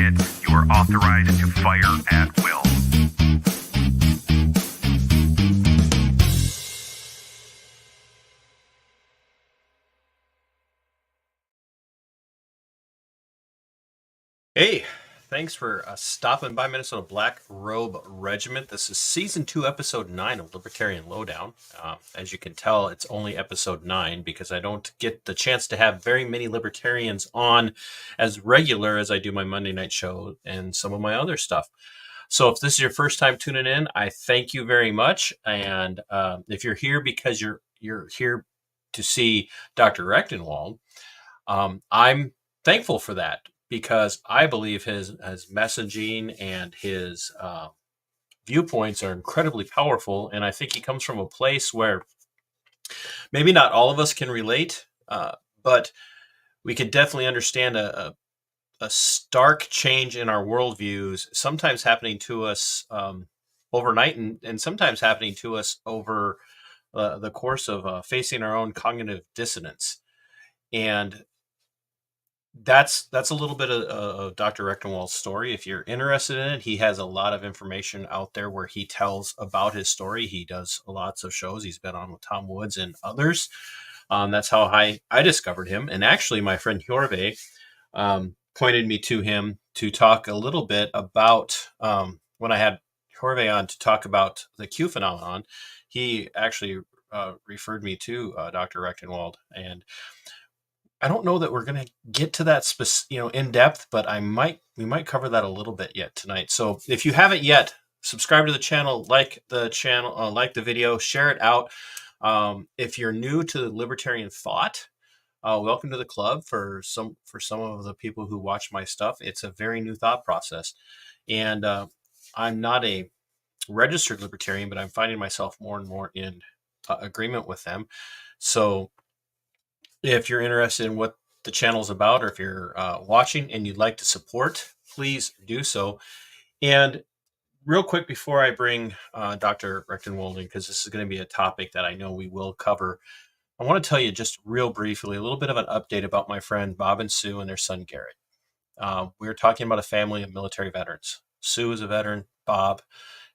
it. You are authorized to fire at will. Hey, thanks for stopping by Minnesota Black Robe Regiment. This is Season 2, Episode 9 of Libertarian Lowdown. As you can tell, it's only Episode 9 because I don't get the chance to have very many libertarians on as regular as I do my Monday night show and some of my other stuff. So if this is your first time tuning in, I thank you very much. And if you're here because you're here to see Dr. Rectenwald, I'm thankful for that, because I believe his messaging and his viewpoints are incredibly powerful. And I think he comes from a place where maybe not all of us can relate, but we could definitely understand a stark change in our worldviews, sometimes happening to us overnight, and sometimes happening to us over the course of facing our own cognitive dissonance. And that's a little bit of Dr. Rectenwald's story. If you're interested in it, he has a lot of information out there where he tells about his story. He does lots of shows. He's been on with Tom Woods and others. That's how I discovered him. And actually, my friend Jorge pointed me to him to talk a little bit about, when I had Jorge on to talk about the Q phenomenon, he actually referred me to Dr. Rectenwald. And I don't know that we're going to get to that in depth, but we might cover that a little bit yet tonight. So if you haven't yet, subscribe to the channel, like the video, share it out. If you're new to libertarian thought, welcome to the club. For some of the people who watch my stuff, it's a very new thought process. And I'm not a registered libertarian, but I'm finding myself more and more in agreement with them. So if you're interested in what the channel is about, or if you're watching and you'd like to support, please do so. And real quick, before I bring Dr. Rectenwald in, because this is going to be a topic that I know we will cover, I want to tell you just real briefly a little bit of an update about my friend Bob and Sue and their son Garrett. We were talking about a family of military veterans. Sue is a veteran, Bob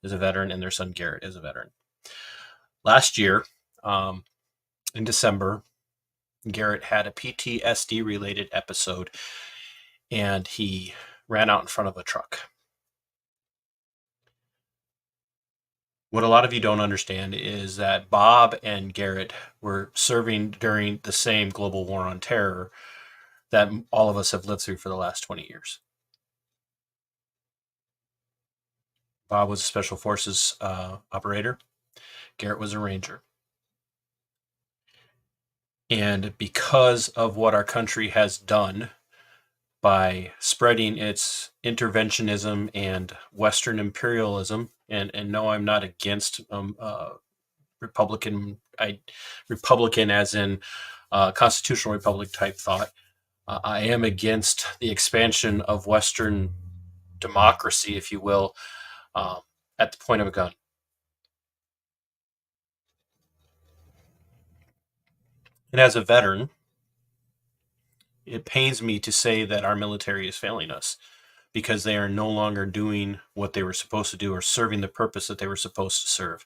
is a veteran, and their son Garrett is a veteran. Last year, in December, Garrett had a PTSD related episode and he ran out in front of a truck. What a lot of you don't understand is that Bob and Garrett were serving during the same global war on terror that all of us have lived through for the last 20 years. Bob was a special forces operator. Garrett was a ranger. And because of what our country has done by spreading its interventionism and Western imperialism, and no, I'm not against Republican as in constitutional republic type thought. I am against the expansion of Western democracy, if you will, at the point of a gun. And as a veteran, it pains me to say that our military is failing us, because they are no longer doing what they were supposed to do or serving the purpose that they were supposed to serve.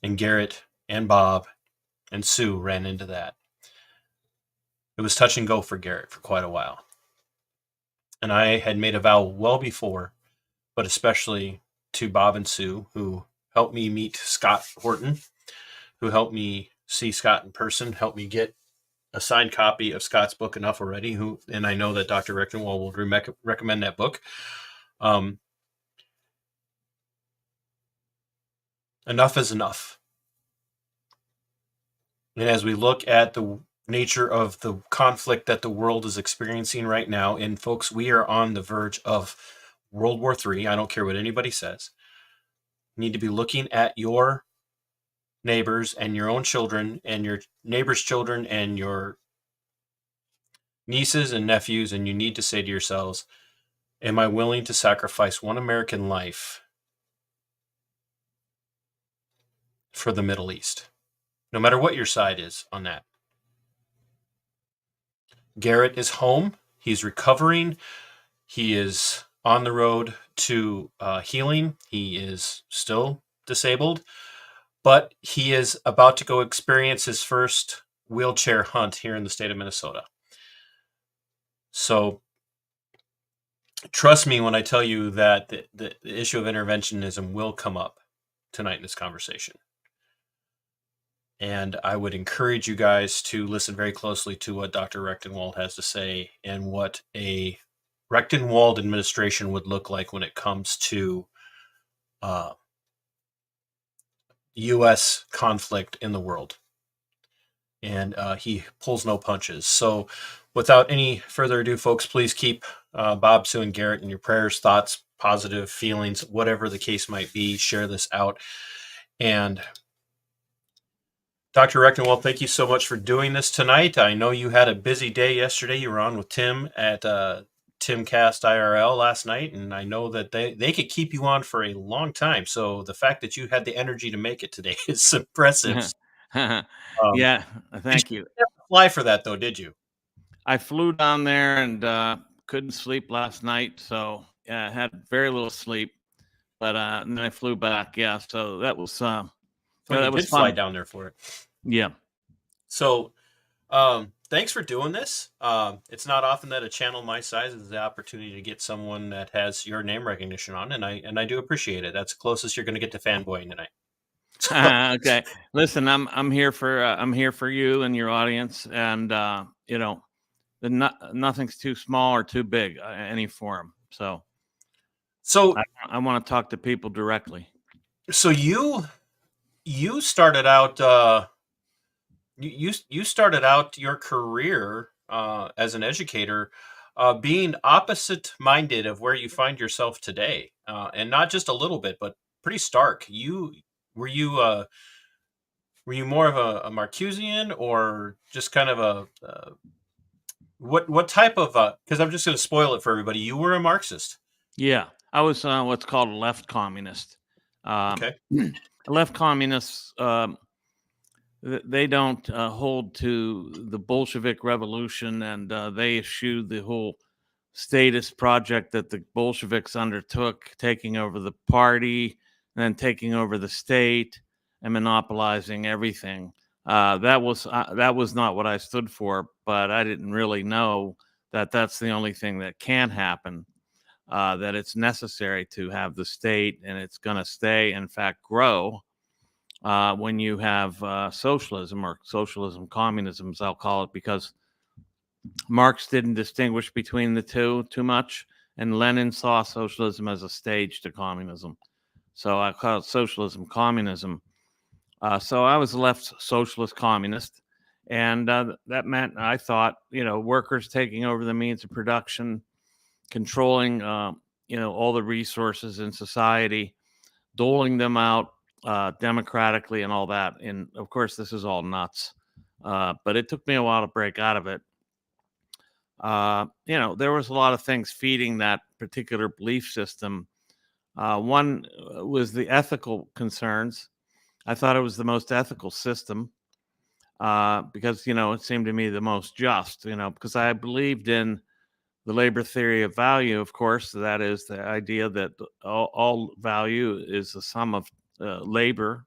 And Garrett and Bob and Sue ran into that. It was touch and go for Garrett for quite a while. And I had made a vow well before, but especially to Bob and Sue, who helped me meet Scott Horton, who helped me see Scott in person, helped me get a signed copy of Scott's book, Enough Already, and I know that Dr. Rectenwald will recommend that book. Enough is enough. And as we look at the nature of the conflict that the world is experiencing right now, and folks, we are on the verge of World War III. I don't care what anybody says. You need to be looking at your neighbors and your own children and your neighbors' children and your nieces and nephews, and you need to say to yourselves, am I willing to sacrifice one American life for the Middle East? No matter what your side is on that. Garrett is home. He's recovering. He is on the road to healing. He is still disabled, but he is about to go experience his first wheelchair hunt here in the state of Minnesota. So trust me when I tell you that the issue of interventionism will come up tonight in this conversation. And I would encourage you guys to listen very closely to what Dr. Rectenwald has to say and what a Rectenwald administration would look like when it comes to U.S. conflict in the world. And he pulls no punches. So without any further ado, folks, please keep Bob, Sue, and Garrett in your prayers, thoughts, positive feelings, whatever the case might be. Share this out. And Dr. Rectenwald, thank you so much for doing this tonight. I know you had a busy day yesterday. You were on with Tim at Timcast IRL last night, and I know that they could keep you on for a long time. So the fact that you had the energy to make it today is impressive. Yeah, thank you. You didn't have to fly for that, though, did you? I flew down there and couldn't sleep last night, so yeah, I had very little sleep. But and then I flew back. Yeah, so that was So that you was did fun. fly down there for it. Yeah. So thanks for doing this. It's not often that a channel my size has the opportunity to get someone that has your name recognition on, and I do appreciate it. That's the closest you're going to get to fanboying tonight. Okay. Listen, I'm here for you and your audience, and you know, nothing's too small or too big, any forum. So I want to talk to people directly. So you started out you started out your career as an educator being opposite minded of where you find yourself today, and not just a little bit, but pretty stark. Were you more of a Marcusian, or just kind of a what type of because I'm just going to spoil it for everybody. You were a Marxist. Yeah, I was what's called a left communist. Okay. Left communists, they don't hold to the Bolshevik Revolution, and they eschewed the whole statist project that the Bolsheviks undertook, taking over the party and then taking over the state and monopolizing everything. That was not what I stood for, but I didn't really know that that's the only thing that can happen. That it's necessary to have the state, and it's going to stay, in fact, grow when you have socialism, or socialism communism, as I'll call it, because Marx didn't distinguish between the two too much, and Lenin saw socialism as a stage to communism. So I call it socialism communism. So I was a left socialist communist, and that meant, I thought, workers taking over the means of production, controlling all the resources in society, doling them out democratically and all that. And of course, this is all nuts. But it took me a while to break out of it. There was a lot of things feeding that particular belief system. One was the ethical concerns. I thought it was the most ethical system because, it seemed to me the most just, because I believed in the labor theory of value, of course. That is the idea that all value is the sum of labor.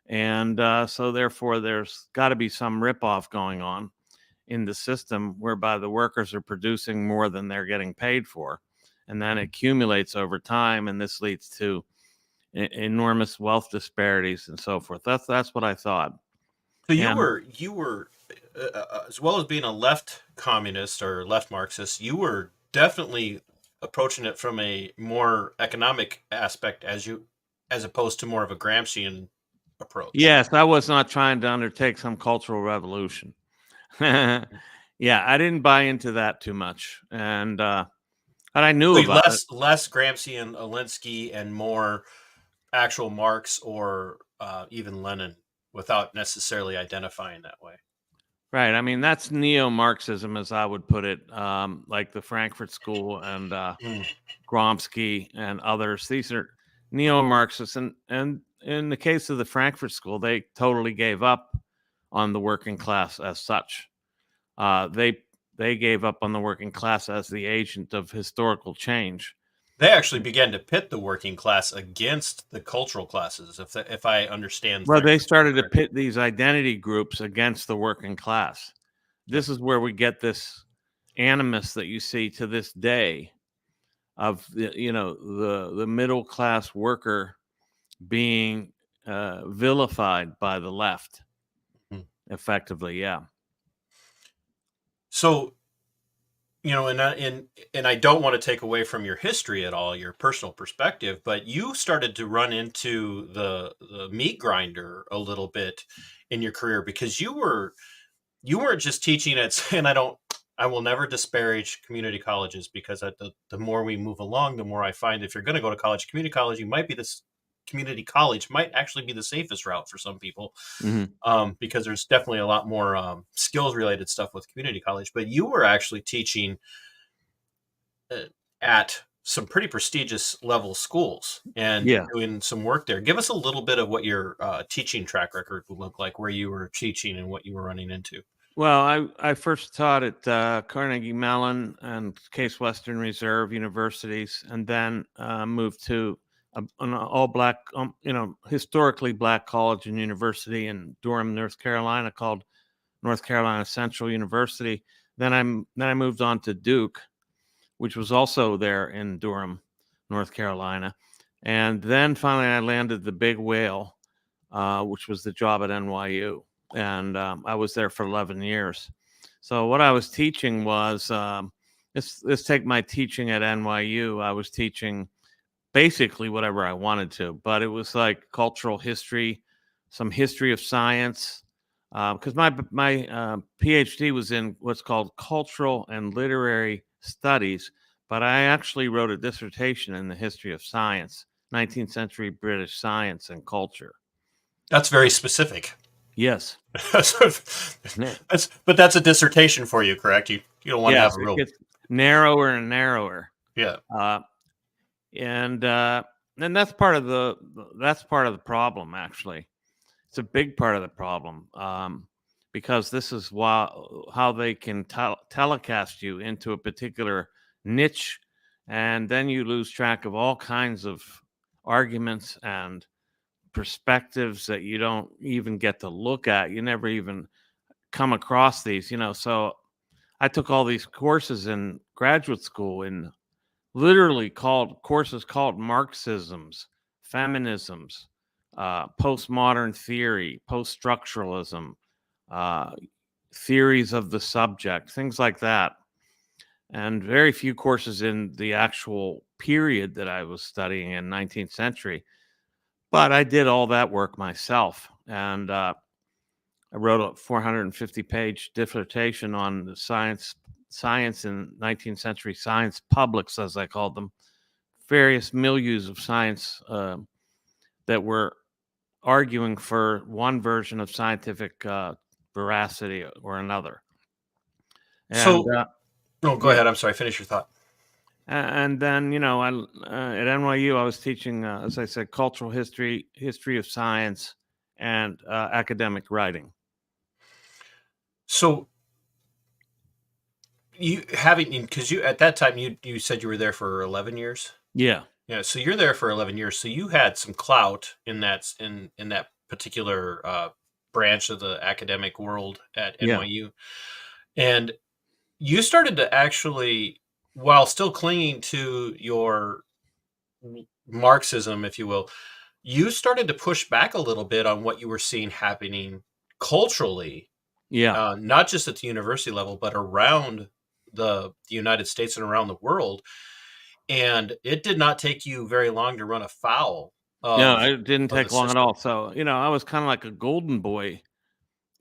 And so therefore, there's got to be some ripoff going on in the system whereby the workers are producing more than they're getting paid for. And then it accumulates over time, and this leads to enormous wealth disparities and so forth. That's what I thought. So you were as well as being a left communist or left Marxist, you were definitely approaching it from a more economic aspect as opposed to more of a Gramscian approach. Yes, I was not trying to undertake some cultural revolution. Yeah, I didn't buy into that too much, and I knew about less Gramscian, Alinsky, and more actual Marx or even Lenin, without necessarily identifying that way. Right. I mean, that's neo-Marxism, as I would put it, like the Frankfurt School and Gromsky and others. These are neo-Marxists, and in the case of the Frankfurt School, they totally gave up on the working class as such. They they gave up on the working class as the agent of historical change. They actually began to pit the working class against the cultural classes, if I understand. Well, they started to pit these identity groups against the working class. This is where we get this animus that you see to this day of the middle class worker being vilified by the left, effectively. Yeah. So, and I don't want to take away from your history at all, your personal perspective, but you started to run into the meat grinder a little bit in your career, because you weren't just teaching at, and I will never disparage community colleges, because the more we move along, the more I find if you're going to go to college, community college might actually be the safest route for some people, because there's definitely a lot more skills related stuff with community college. But you were actually teaching at some pretty prestigious level schools and doing some work there. Give us a little bit of what your teaching track record would look like, where you were teaching and what you were running into. Well, I first taught at Carnegie Mellon and Case Western Reserve universities, and then moved to an all-black, historically black college and university in Durham, North Carolina, called North Carolina Central University. Then I moved on to Duke, which was also there in Durham, North Carolina, and then finally I landed the big whale, which was the job at NYU. And I was there for 11 years. So what I was teaching was, let's take my teaching at NYU. I was teaching basically whatever I wanted to, but it was like cultural history, some history of science, because my PhD was in what's called cultural and literary studies, but I actually wrote a dissertation in the history of science, 19th century British science and culture. That's very specific. Yes. But that's a dissertation for you, correct? You don't want to have a real... It gets narrower and narrower. Yeah. And that's part of the problem, actually. It's a big part of the problem, because this is how they can telecast you into a particular niche, and then you lose track of all kinds of arguments and perspectives that you don't even get to look at. You never even come across these, So I took all these courses in graduate school in literally courses called Marxisms, feminisms, postmodern theory, post-structuralism, theories of the subject, things like that. And very few courses in the actual period that I was studying in 19th century. But I did all that work myself, and I wrote a 450-page dissertation on the science in 19th century science publics, as I called them, various milieus of science that were arguing for one version of scientific veracity or another. And, go ahead. I'm sorry. Finish your thought. And then, at NYU, I was teaching, as I said, cultural history of science, and academic writing. So because at that time you said you were there for 11 years. Yeah. Yeah. So you're there for 11 years. So you had some clout in that particular branch of the academic world at NYU, and you started to actually, while still clinging to your Marxism, if you will, you started to push back a little bit on what you were seeing happening culturally. Yeah. Not just at the university level, but around the United States and around the world. And it did not take you very long to run afoul. No, it didn't take long at all. So, I was kind of like a golden boy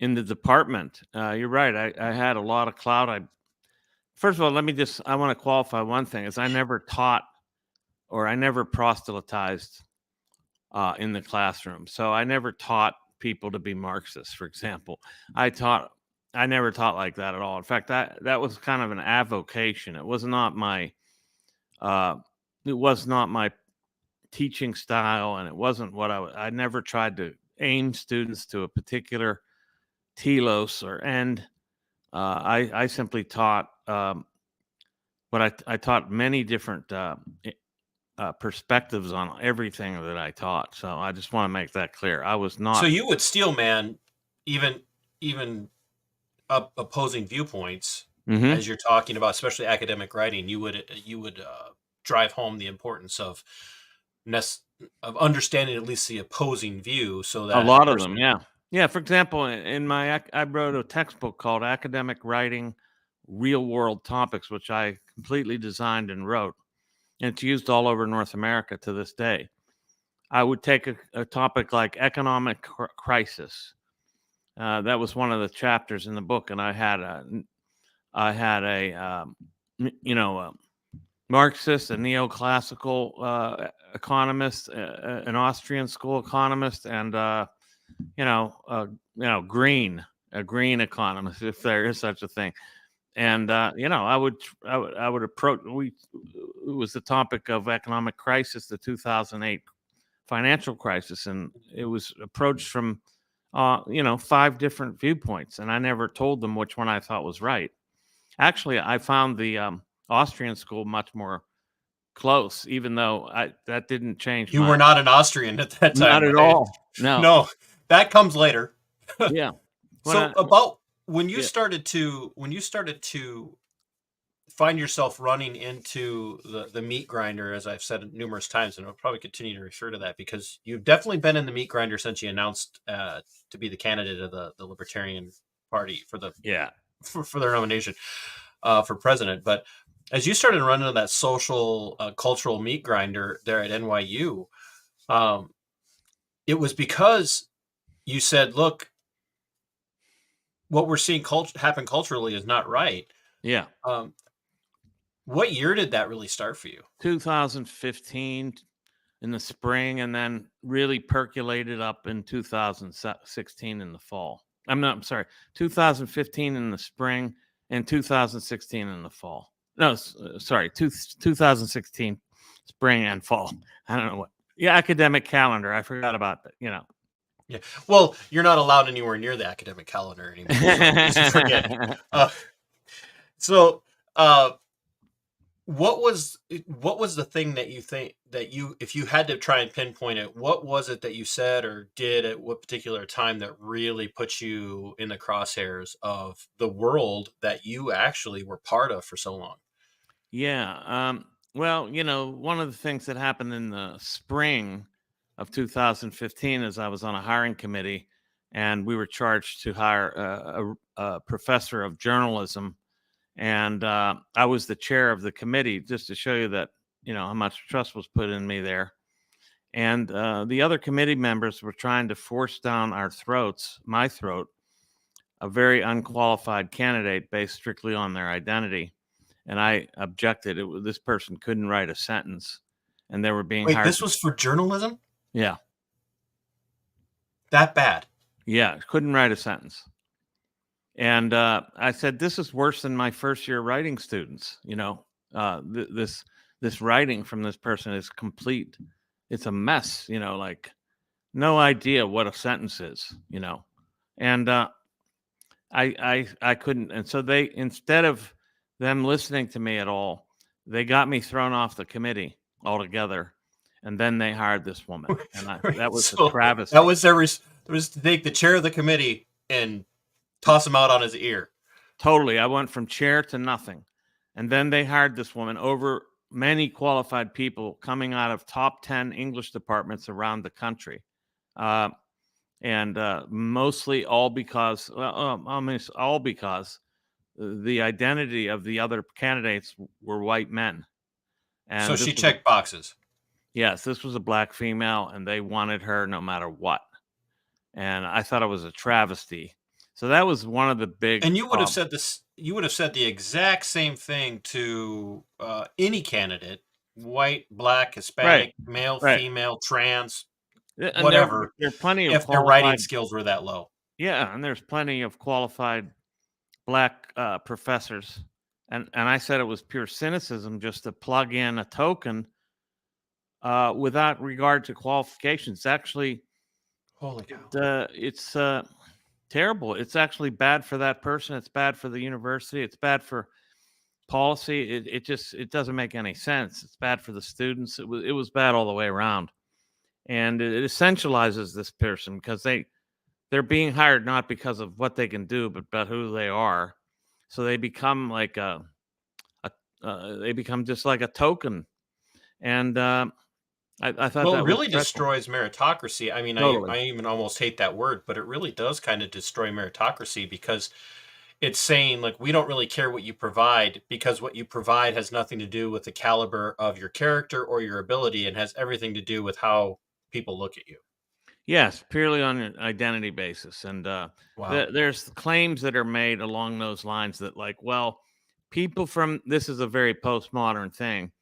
in the department. You're right. I had a lot of clout. First of all, I want to qualify one thing, is I never taught, or I never proselytized in the classroom. So I never taught people to be Marxists, for example. I never taught like that at all. In fact, that was kind of an avocation. It was not my teaching style, and it wasn't what I never tried to aim students to a particular telos or end. I simply taught, but I taught many different perspectives on everything that I taught. So I just want to make that clear. I was So not. you would steel man even opposing viewpoints Mhm. as you're talking about, especially academic writing. You would drive home the importance of understanding at least the opposing view, so A that a lot of them, person. yeah. Yeah, for example, in my I wrote a textbook called Academic Writing Real World Topics, which I completely designed and wrote. And it's used all over North America to this day. I would take a topic like economic crisis. That was one of the chapters in the book, and I had a Marxist, a neoclassical economist, an Austrian school economist, and green, a green economist, if there is such a thing. And I would approach. It was the topic of economic crisis, the 2008 financial crisis, and it was approached from 5 different viewpoints, and I never told them which one I thought was right. Actually, I found the Austrian school much more close, even though that didn't change You were not an Austrian at that time, not at right? all. No. No, that comes later. Yeah. So about when you yeah. started to find yourself running into the meat grinder, as I've said numerous times, and I'll probably continue to refer to that, because you've definitely been in the meat grinder since you announced to be the candidate of the Libertarian Party for their nomination for president. But as you started running into that social cultural meat grinder there at NYU, it was because you said, look, what we're seeing happen culturally is not right. Yeah. What year did that really start for you? 2015 in the spring, and then really percolated up in 2016 in the fall. I'm sorry, 2015 in the spring and 2016 in the fall. No, sorry, 2016 spring and fall. I don't know what. Yeah, academic calendar. I forgot about that. Yeah. Well, you're not allowed anywhere near the academic calendar anymore. So you forget. So, what was the thing that you think that if you had to try and pinpoint it, what was it that you said or did at what particular time that really put you in the crosshairs of the world that you actually were part of for so long? Yeah. Well, one of the things that happened in the spring of 2015 is I was on a hiring committee, and we were charged to hire a professor of journalism. And I was the chair of the committee, just to show you that, how much trust was put in me there. And the other committee members were trying to force down my throat, a very unqualified candidate based strictly on their identity. And I objected. This person couldn't write a sentence, and they were being Wait, hired. this was for journalism? Yeah. That bad? Yeah, couldn't write a sentence. And I said, this is worse than my first year writing students. This writing from this person is complete. It's a mess, like no idea what a sentence is, and I couldn't. And so they, instead of them listening to me at all, they got me thrown off the committee altogether. And then they hired this woman. And that was a travesty. That was was to take the chair of the committee and toss him out on his ear. Totally. I went from chair to nothing. And then they hired this woman over many qualified people coming out of top 10 English departments around the country. And mostly all because the identity of the other candidates were white men. And so she checked boxes. Yes, this was a black female, and they wanted her no matter what. And I thought it was a travesty. So that was one of the big. And you would have said this. You would have said the exact same thing to any candidate: white, black, Hispanic, male, female, trans, whatever. There are plenty of if their writing skills were that low. Yeah, and there's plenty of qualified black professors, and I said it was pure cynicism just to plug in a token without regard to qualifications. Actually, holy cow! terrible. It's actually bad for that person. It's bad for the university. It's bad for policy. It doesn't make any sense. It's bad for the students. It was bad all the way around. And it essentializes this person because they're being hired not because of what they can do, but who they are. So they become like they become just like a token. And I thought Well, that it was really dreadful. destroys meritocracy. I mean, Totally. I even almost hate that word, but it really does kind of destroy meritocracy because it's saying like we don't really care what you provide because what you provide has nothing to do with the caliber of your character or your ability and has everything to do with how people look at you. Yes, purely on an identity basis. And Wow. there's claims that are made along those lines that, like, well, people from this is a very postmodern thing.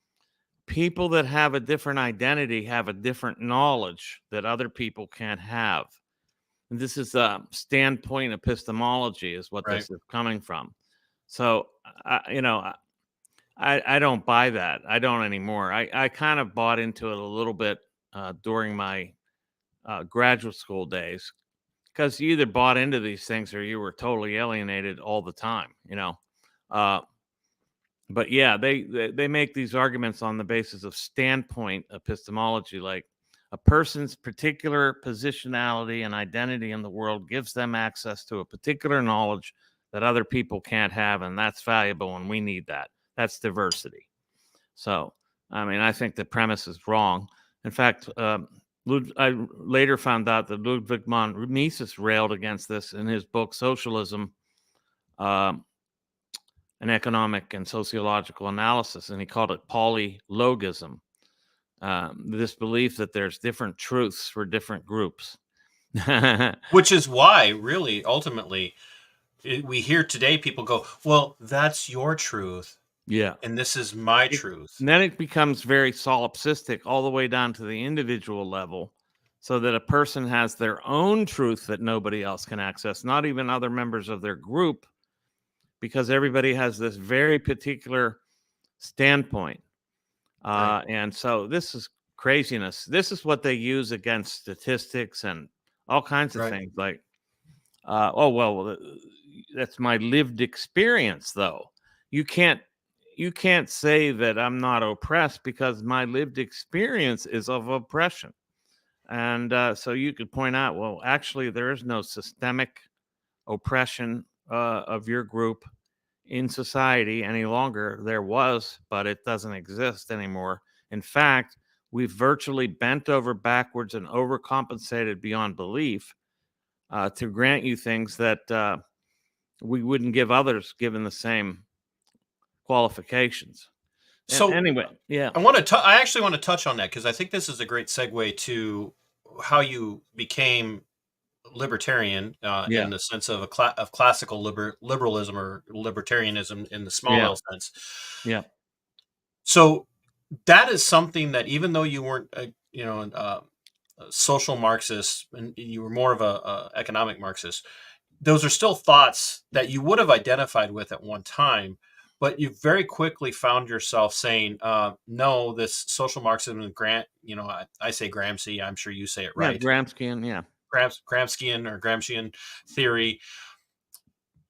People that have a different identity have a different knowledge that other people can't have. And this is standpoint epistemology, is what Right. this is coming from. So, I don't buy that. I don't anymore. I kind of bought into it a little bit during my graduate school days because you either bought into these things or you were totally alienated all the time, Uh, but yeah, they make these arguments on the basis of standpoint epistemology, like a person's particular positionality and identity in the world gives them access to a particular knowledge that other people can't have, and that's valuable, and we need that. That's diversity. So, I mean, I think the premise is wrong. In fact, I later found out that Ludwig von Mises railed against this in his book Socialism, um, an economic and sociological analysis, and he called it polylogism. This belief that there's different truths for different groups. Which is why, really, ultimately, we hear today people go, well, that's your truth, Yeah. and this is my truth. And then it becomes very solipsistic all the way down to the individual level, so that a person has their own truth that nobody else can access, not even other members of their group, because everybody has this very particular standpoint. Right. And so this is craziness. This is what they use against statistics and all kinds of Right. things like, oh, well, that's my lived experience, though. You can't say that I'm not oppressed because my lived experience is of oppression. And so you could point out, well, actually, there is no systemic oppression of your group in society any longer. There was, but it doesn't exist anymore. In fact, we've virtually bent over backwards and overcompensated beyond belief to grant you things that we wouldn't give others given the same qualifications. So Anyway, yeah, I actually want to touch on that because I think this is a great segue to how you became libertarian yeah, in the sense of of classical liberalism or libertarianism in the small yeah, L sense. yeah, So that is something that even though you weren't, a social Marxist and you were more of a economic Marxist, those are still thoughts that you would have identified with at one time, but you very quickly found yourself saying, no, this social Marxism and I say Gramsci, I'm sure you say it yeah. right. Gramscian, yeah, Gramscian or Gramscian theory,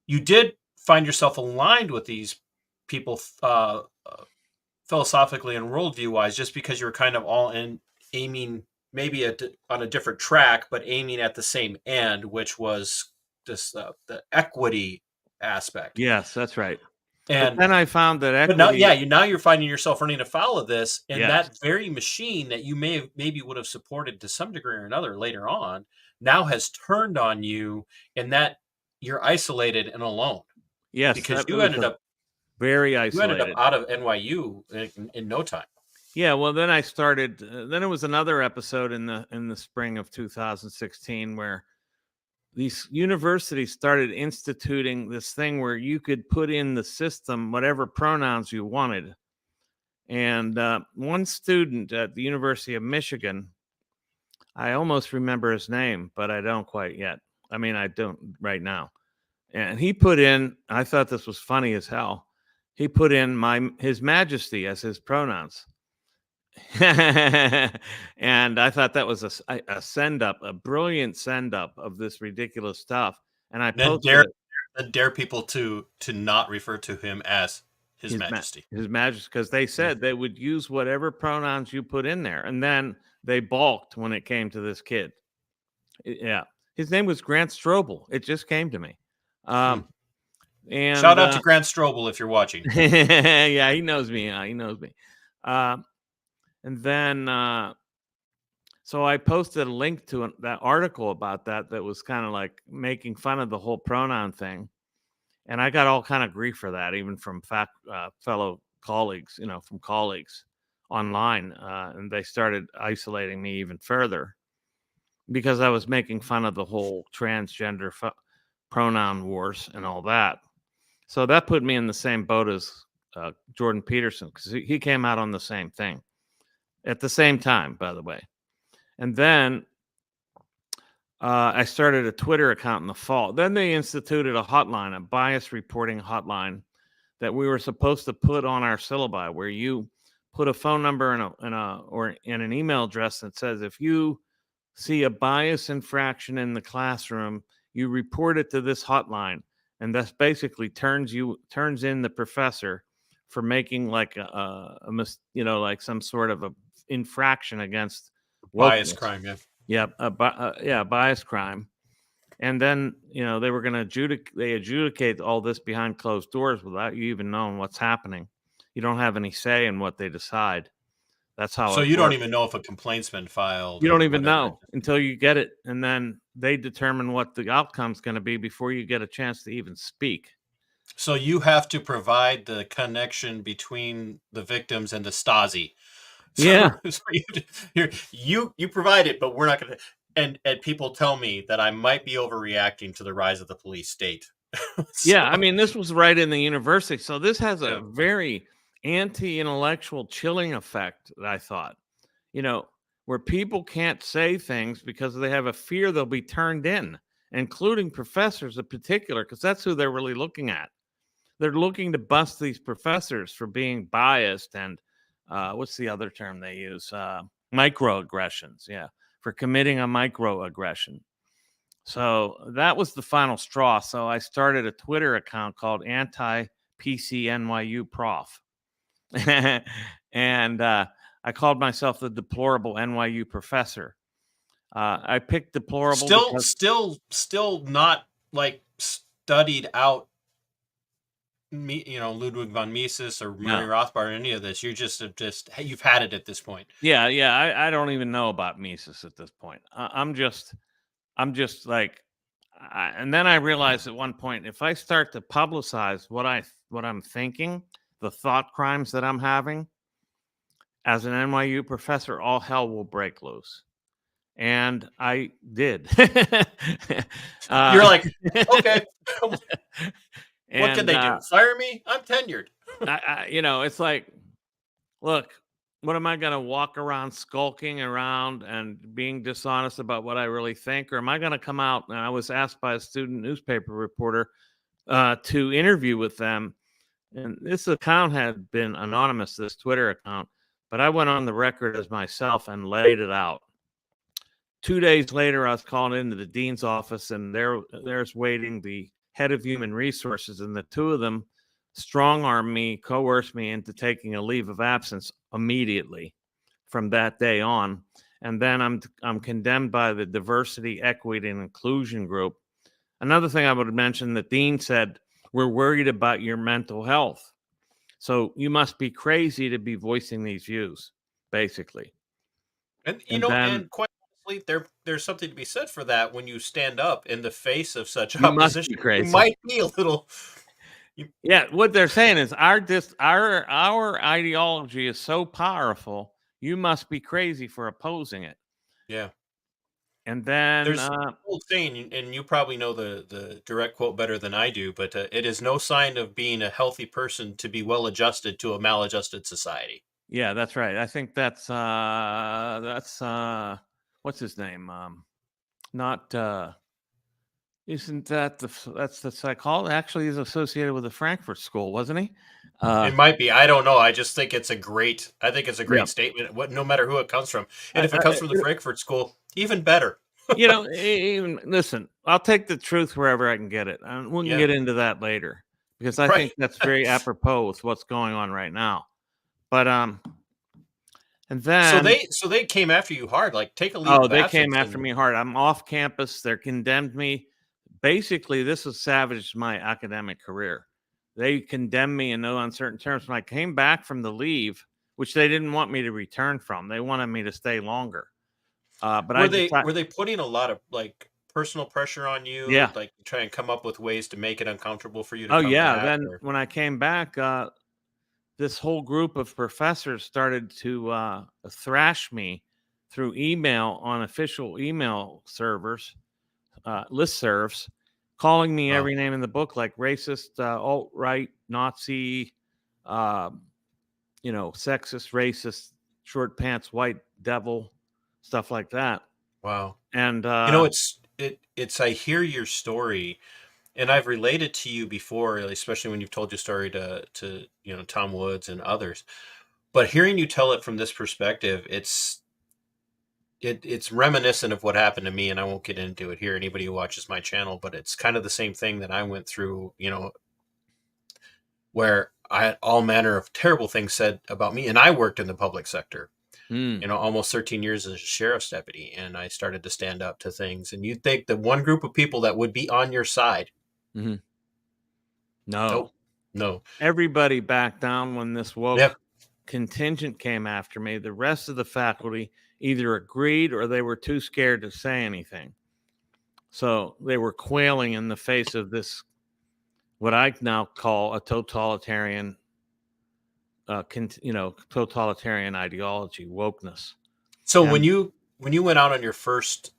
you did find yourself aligned with these people philosophically and worldview wise, just because you were kind of all in aiming maybe on a different track, but aiming at the same end, which was this the equity aspect. yes, that's right. But And then I found that but now, equity, yeah, now you're finding yourself running afoul of this, and yes, that very machine that you maybe would have supported to some degree or another later on now has turned on you, and that you're isolated and alone yes, because that was a very you ended up isolated. out of NYU in no time. Yeah, well, then I started. Then it was another episode in the spring of 2016 where these universities started instituting this thing where you could put in the system whatever pronouns you wanted. And one student at the University of Michigan, I almost remember his name, but I don't quite yet. I mean, I don't right now. And he put in, I thought this was funny as hell. He put in His Majesty as his pronouns. And I thought that was a send up, a brilliant send up of this ridiculous stuff. and I Then posted dare people to not refer to him as His Majesty. His Majesty, because they said they would use whatever pronouns you put in there, and then they balked when it came to this kid. Yeah, his name was Grant Strobel. It just came to me. And shout out to Grant Strobel if you're watching. Yeah, he knows me. He knows me. And then, so I posted a link to that article about that was kind of like making fun of the whole pronoun thing. And I got all kind of grief for that, even from fellow colleagues, from colleagues online. And they started isolating me even further because I was making fun of the whole transgender pronoun wars and all that. So that put me in the same boat as Jordan Peterson, because he came out on the same thing at the same time, by the way. And then I started a Twitter account in the fall. Then they instituted a hotline, a bias reporting hotline, that we were supposed to put on our syllabi, where you put a phone number and an email address that says, if you see a bias infraction in the classroom, you report it to this hotline, and that's basically turns in the professor for making like like some sort of a infraction against Bias wokeness. crime. Yeah, bias crime. And then they were going to adjudicate all this behind closed doors without you even knowing what's happening. You don't have any say in what they decide. That's how. So you don't even know if a complaint's been filed. You don't even know until you get it, and then they determine what the outcome's going to be before you get a chance to even speak. So you have to provide the connection between the victims and the Stasi. So, yeah. So you provide it, but we're not going to. And people tell me that I might be overreacting to the rise of the police state. Yeah, I mean, this was right in the university, so this has a very anti-intellectual chilling effect, I thought, where people can't say things because they have a fear they'll be turned in, including professors in particular, because that's who they're really looking at. They're looking to bust these professors for being biased and what's the other term they use? Microaggressions. Yeah, for committing a microaggression. So that was the final straw. So I started a Twitter account called Anti-PC-NYU Prof. And I called myself the deplorable NYU professor. I picked deplorable. Still not like studied out, Ludwig von Mises or Murray Rothbard or any of this. You're you've had it at this point. Yeah. I don't even know about Mises at this point. I'm just like, and then I realized at one point, if I start to publicize what I'm thinking, the thought crimes that I'm having as an NYU professor, all hell will break loose. And I did. You're like, okay. What can they do? Fire me? I'm tenured. It's like, look, what am I going to walk around skulking around and being dishonest about what I really think? Or am I going to come out? And I was asked by a student newspaper reporter to interview with them. And this account had been anonymous, this Twitter account, but I went on the record as myself and laid it out. 2 days later, I was called into the dean's office, and there's waiting the head of human resources, and the two of them strong-armed me, coerced me into taking a leave of absence immediately from that day on. And then I'm condemned by the diversity, equity, and inclusion group. Another thing I would mention, the dean said, we're worried about your mental health. So you must be crazy to be voicing these views, basically. And and quite honestly, there's something to be said for that. When you stand up in the face of such opposition, you might be a little. Yeah, what they're saying is our ideology is so powerful, you must be crazy for opposing it. Yeah. And then there's an old saying, and you probably know the direct quote better than I do, but it is no sign of being a healthy person to be well adjusted to a maladjusted society. Yeah, that's right. I think that's what's his name? Isn't that's the psychologist? Actually, he's associated with the Frankfurt School, wasn't he? It might be. I don't know. I just think it's a great statement. No matter who it comes from, and if it comes from the Frankfurt School, even better. Even listen, I'll take the truth wherever I can get it. And we can Yeah. get into that later because I Right. think that's very apropos with what's going on right now. But and So then they came after you hard. Like, take a leave of they came absence after and me hard. I'm off campus. They're condemned me. Basically, this has savaged my academic career. They condemned me in no uncertain terms. When I came back from the leave, which they didn't want me to return from, they wanted me to stay longer. But I decided, were they putting a lot of like personal pressure on you, yeah. like to try and come up with ways to make it uncomfortable for you to Oh, come yeah. back? Then Or when I came back, this whole group of professors started to thrash me through email on official email servers, listservs, calling me wow, every name in the book, like racist, alt-right, Nazi, uh, sexist, racist, short pants, white devil, stuff like that. wow. And It's I hear your story, and I've related to you before, especially when you've told your story to Tom Woods and others. But hearing you tell it from this perspective, it's reminiscent of what happened to me, and I won't get into it here. Anybody who watches my channel, but it's kind of the same thing that I went through. Where I had all manner of terrible things said about me, and I worked in the public sector. mm, Almost 13 years as a sheriff's deputy, and I started to stand up to things. And you'd think the one group of people that would be on your side, mhm. No, nope, no, everybody backed down when this yeah, woke contingent came after me. The rest of the faculty either agreed or they were too scared to say anything. So they were quailing in the face of this, what I now call a totalitarian, totalitarian ideology, wokeness. So And when you went out on your first,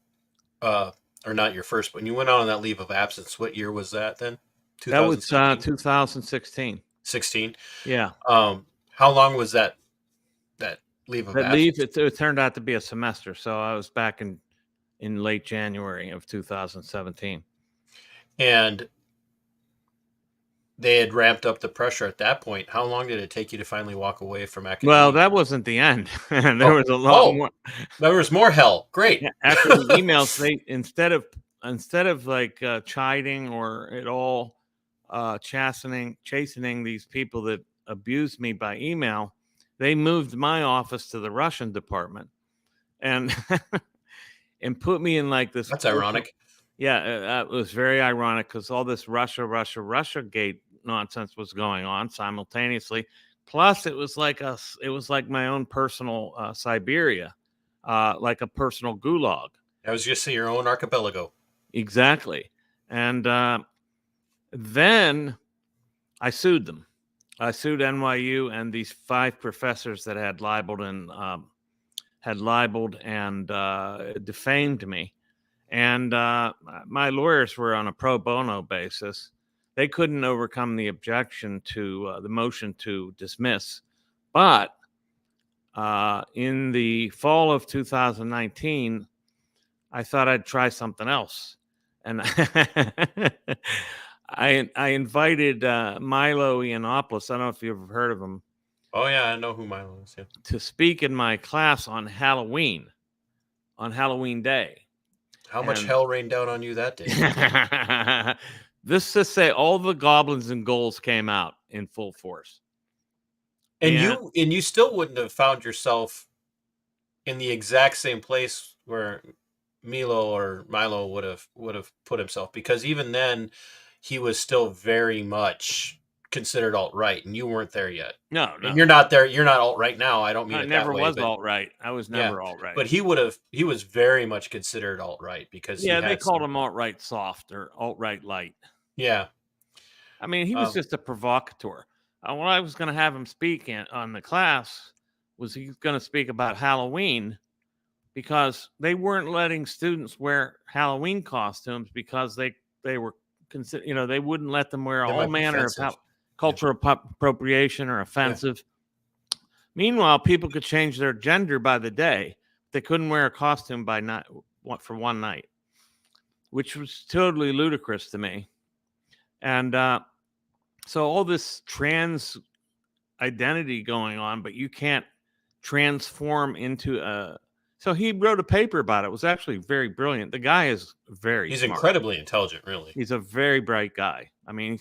or not your first, but when you went out on that leave of absence, what year was that then? that was 2017, 2016. 16. Yeah. How long was that leave of That leave, absence? it turned out to be a semester. So I was back in late January of 2017. And they had ramped up the pressure at that point. How long did it take you to finally walk away from Well, academia? that wasn't the end. There Oh, was a lot oh, more. there was more hell. Great. Yeah, after the emails, they instead of like chiding or at all chastening these people that abused me by email, they moved my office to the Russian department and and put me in like this That's personal. ironic. Yeah, it was very ironic because all this Russia gate nonsense was going on simultaneously. Plus, it was like my own personal Siberia, like a personal gulag. I was just your own archipelago. Exactly. And then I sued them. I sued NYU and these 5 professors that had libeled and defamed me. And my lawyers were on a pro bono basis. They couldn't overcome the objection to the motion to dismiss. But in the fall of 2019, I thought I'd try something else. And I invited Milo Yiannopoulos, I don't know if you've ever heard of him, Oh yeah, I know who Milo is. Yeah. to speak in my class on Halloween Day. How much And hell rained down on you that day? this to say all the goblins and ghouls came out in full force. And And you still wouldn't have found yourself in the exact same place where Milo would have put himself, because even then he was still very much considered alt-right, and you weren't there yet. no, And you're not there. You're not alt-right now. I don't mean I it that never way, was but alt-right. I was yeah. never alt-right. But he was very much considered alt-right because he Yeah, they had called some, him alt-right soft or alt-right light. yeah. I mean, he was just a provocateur. What I was going to have him speak on the class was he's going to speak about Halloween because they weren't letting students wear Halloween costumes because they were consider they wouldn't let them wear They all might be manner of offensive. cultural appropriation or offensive. Meanwhile, people could change their gender by the day. They couldn't wear a costume by night for one night, which was totally ludicrous to me. And so all this trans identity going on, but you can't transform into So he wrote a paper about it. It was actually very brilliant. The guy is very He's smart. incredibly intelligent, really. He's a very bright guy. I mean,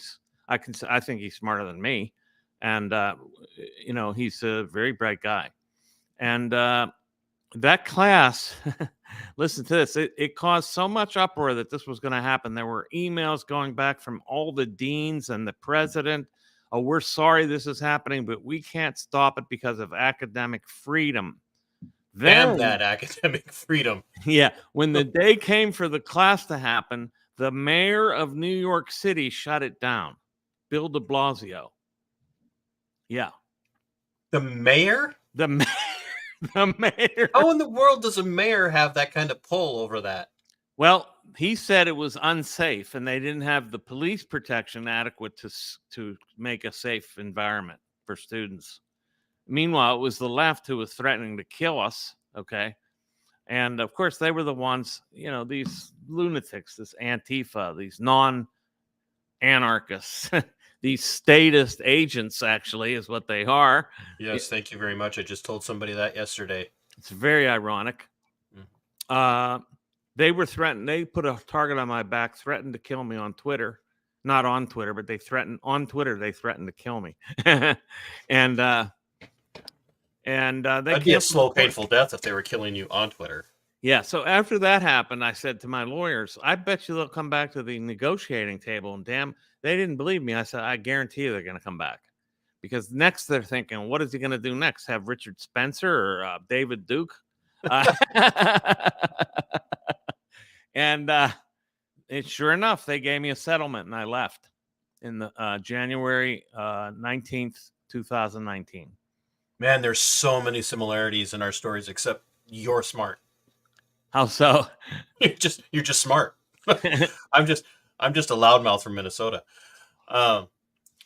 I think he's smarter than me, and he's a very bright guy. And that class, listen to this. It caused so much uproar that this was going to happen. There were emails going back from all the deans and the president. Oh, we're sorry this is happening, but we can't stop it because of academic freedom. Damn that academic freedom. Yeah. When the day came for the class to happen, the mayor of New York City shut it down. Bill de Blasio. Yeah. The mayor? The mayor. The mayor. How in the world does a mayor have that kind of pull over that? Well, he said it was unsafe and they didn't have the police protection adequate to make a safe environment for students. Meanwhile, it was the left who was threatening to kill us. Okay. And of course, they were the ones, these lunatics, this Antifa, these non-anarchists, these statist agents, actually, is what they are. Yes, thank you very much. I just told somebody that yesterday. It's very ironic. They were threatened. They put a target on my back, threatened to kill me on Twitter. Not on Twitter, but they threatened on Twitter. They threatened to kill me. And that'd be a slow, painful death if they were killing you on Twitter. Yeah. So after that happened, I said to my lawyers, I bet you they'll come back to the negotiating table. And damn, they didn't believe me. I said, I guarantee you they're going to come back. Because next they're thinking, what is he going to do next? Have Richard Spencer or David Duke? And sure enough, they gave me a settlement and I left in the January 19th, 2019. Man, there's so many similarities in our stories, except you're smart. How so? You're just smart. I'm just a loudmouth from Minnesota.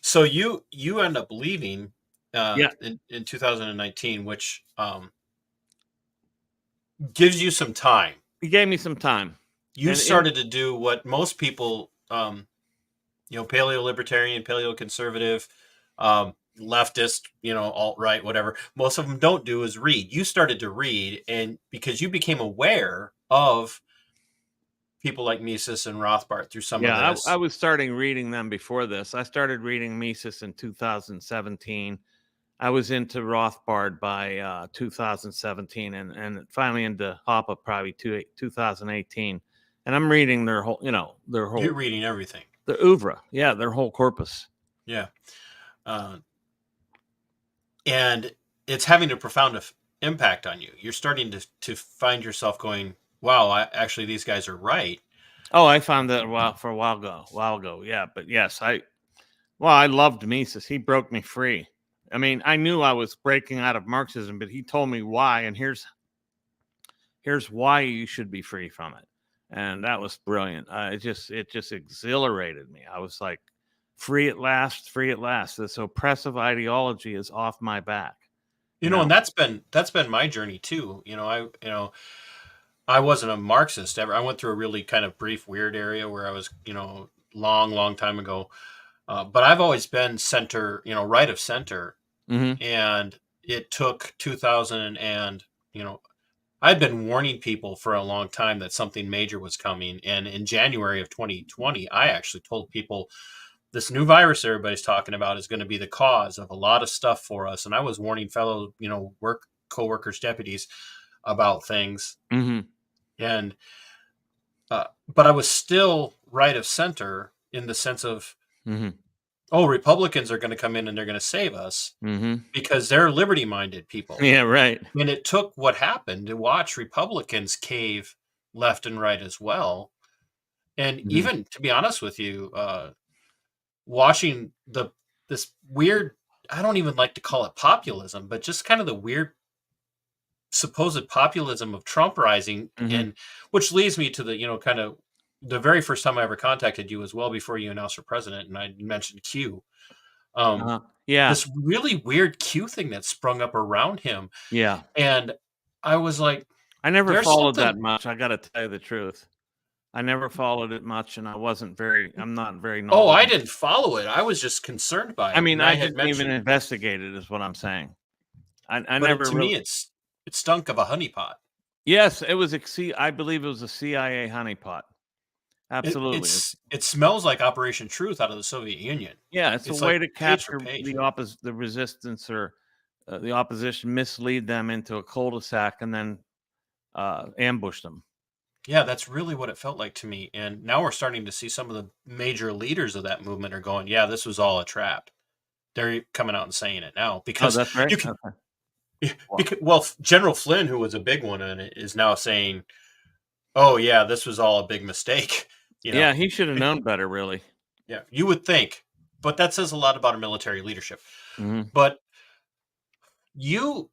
So you end up leaving in 2019, which gives you some time. He gave me some time. You started to do what most people, paleo-libertarian, paleo-conservative, leftist, alt-right, whatever, most of them don't do is read. You started to read, and because you became aware of people like Mises and Rothbard through some of this. I was starting reading them before this. I started reading Mises in 2017. I was into Rothbard by 2017 and finally into Hoppe probably 2018. And I'm reading their whole. You're reading everything. Their oeuvre. Yeah, their whole corpus. Yeah. And it's having a profound impact on you. You're starting to find yourself going, wow, actually, these guys are right. Oh, I found that a while ago. Yeah. But yes, I loved Mises. He broke me free. I mean, I knew I was breaking out of Marxism, but he told me why. And here's why you should be free from it. And that was brilliant. It just exhilarated me. I was like, free at last, free at last. This oppressive ideology is off my back. And that's been my journey too. I wasn't a Marxist ever. I went through a really kind of brief, weird area where I was, long time ago. But I've always been center, right of center. Mm-hmm. And it took 2000 and, I'd been warning people for a long time that something major was coming. And in January of 2020, I actually told people this new virus everybody's talking about is going to be the cause of a lot of stuff for us. And I was warning fellow, co-workers, deputies about things. Mm-hmm. And, but I was still right of center in the sense of, mm-hmm. Republicans are going to come in and they're going to save us mm-hmm. because they're liberty-minded people. Yeah, right. And it took what happened to watch Republicans cave left and right as well. And mm-hmm. even, to be honest with you, watching this weird, I don't even like to call it populism, but just kind of the weird supposed populism of Trump rising, mm-hmm. and which leads me to the, kind of the very first time I ever contacted you as well before you announced for president, and I mentioned Q. Yeah. This really weird Q thing that sprung up around him. Yeah. And I was like, I never followed that much. I got to tell you the truth. I never followed it much, and I'm not very knowledgeable. Oh, I didn't follow it. I was just concerned by it. I mean, I didn't even investigate it, is what I'm saying. I never. To me, it stunk of a honeypot. Yes, it was I believe it was a CIA honeypot. Absolutely. It smells like Operation Truth out of the Soviet Union. Yeah, it's a It's way like to page for capture page. the resistance or the opposition, mislead them into a cul-de-sac, and then ambush them. Yeah, that's really what it felt like to me. And now we're starting to see some of the major leaders of that movement are going, yeah, this was all a trap. They're coming out and saying it now Oh, because that's right. you can, Okay. Wow. well, General Flynn, who was a big one in it, is now saying, oh, yeah, this was all a big mistake. Yeah, he should have known better, really. Yeah, you would think, but that says a lot about our military leadership. Mhm. But you're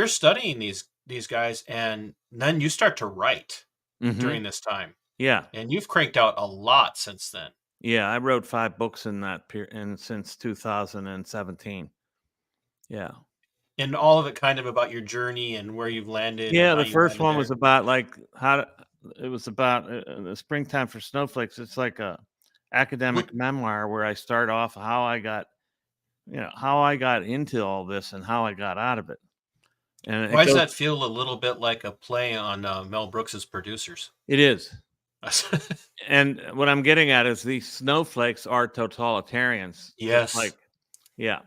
studying these guys, and then you start to write during this time, Yeah, and you've cranked out a lot since then. yeah. I wrote 5 books in that period, and since 2017. Yeah, And all of it kind of about your journey and where you've landed and yeah. how The you first landed one there. was about it was about the springtime for snowflakes. It's like a academic What, memoir where I start off how I got into all this and how I got out of it. And why it does goes. that feel a little bit like a play on Mel Brooks's Producers? It is. And what I'm getting at is these snowflakes are totalitarians. Just Yes. like, yeah.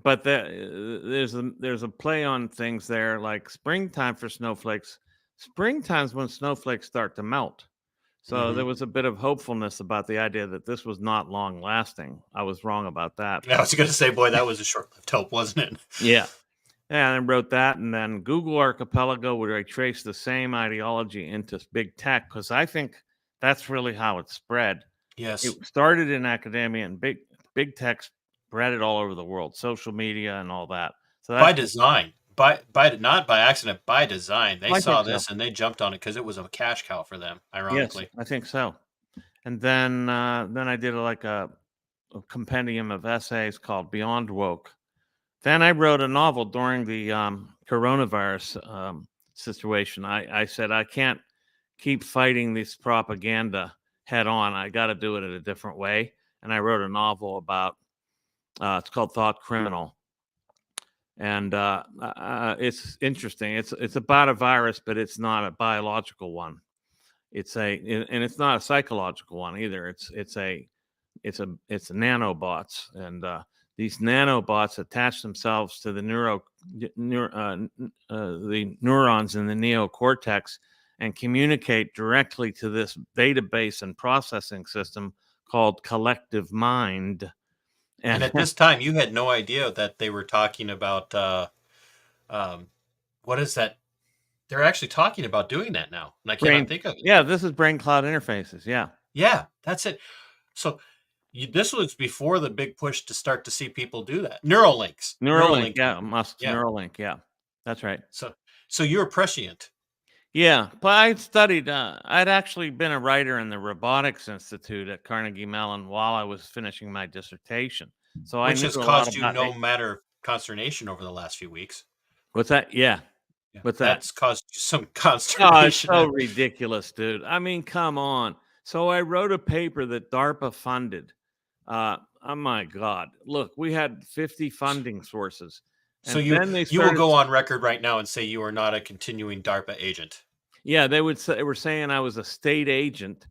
But there's a play on things there, like springtime for snowflakes. Springtime's when snowflakes start to melt. So there Mhm. was a bit of hopefulness about the idea that this was not long lasting. I was wrong about that. I was going to say, boy, that was a short-lived hope, wasn't it? Yeah. And I wrote that, and then Google Archipelago, where I traced the same ideology into big tech, because I think that's really how it spread. Yes. It started in academia, and big tech spread it all over the world, social media and all that. So By that's design, by not by accident, by design. They I saw think so. this and they jumped on it because it was a cash cow for them, Yes, ironically. I think so. And then I did a compendium of essays called Beyond Woke. Then I wrote a novel during the coronavirus situation. I said, I can't keep fighting this propaganda head on. I got to do it in a different way. And I wrote a novel about, it's called Thought Criminal. And it's interesting. It's about a virus, but it's not a biological one. And it's not a psychological one either. It's nanobots, and these nanobots attach themselves to the the neurons in the neocortex and communicate directly to this database and processing system called collective mind. And at this time, you had no idea that they were talking about what is that? They're actually talking about doing that now, and I cannot think of it. Yeah, this is brain cloud interfaces. Yeah, Yeah, that's it. So this was before the big push to start to see people do that. Neuralinks. Neuralink. Yeah, Musk's Yeah. Neuralink. Yeah, that's right. So you're prescient. Yeah, but I studied. I'd actually been a writer in the Robotics Institute at Carnegie Mellon while I was finishing my dissertation. So I Which knew has a lot caused you about no matter of consternation over the last few weeks. What's that? Yeah. Yeah. What's that? That's caused you some Oh, it's consternation. so ridiculous, dude. I mean, come on. So I wrote a paper that DARPA funded. Oh my God. Look, we had 50 funding sources. So And you then they you will started, go on record right now and say you are not a continuing DARPA agent. yeah, they were saying I was a state agent.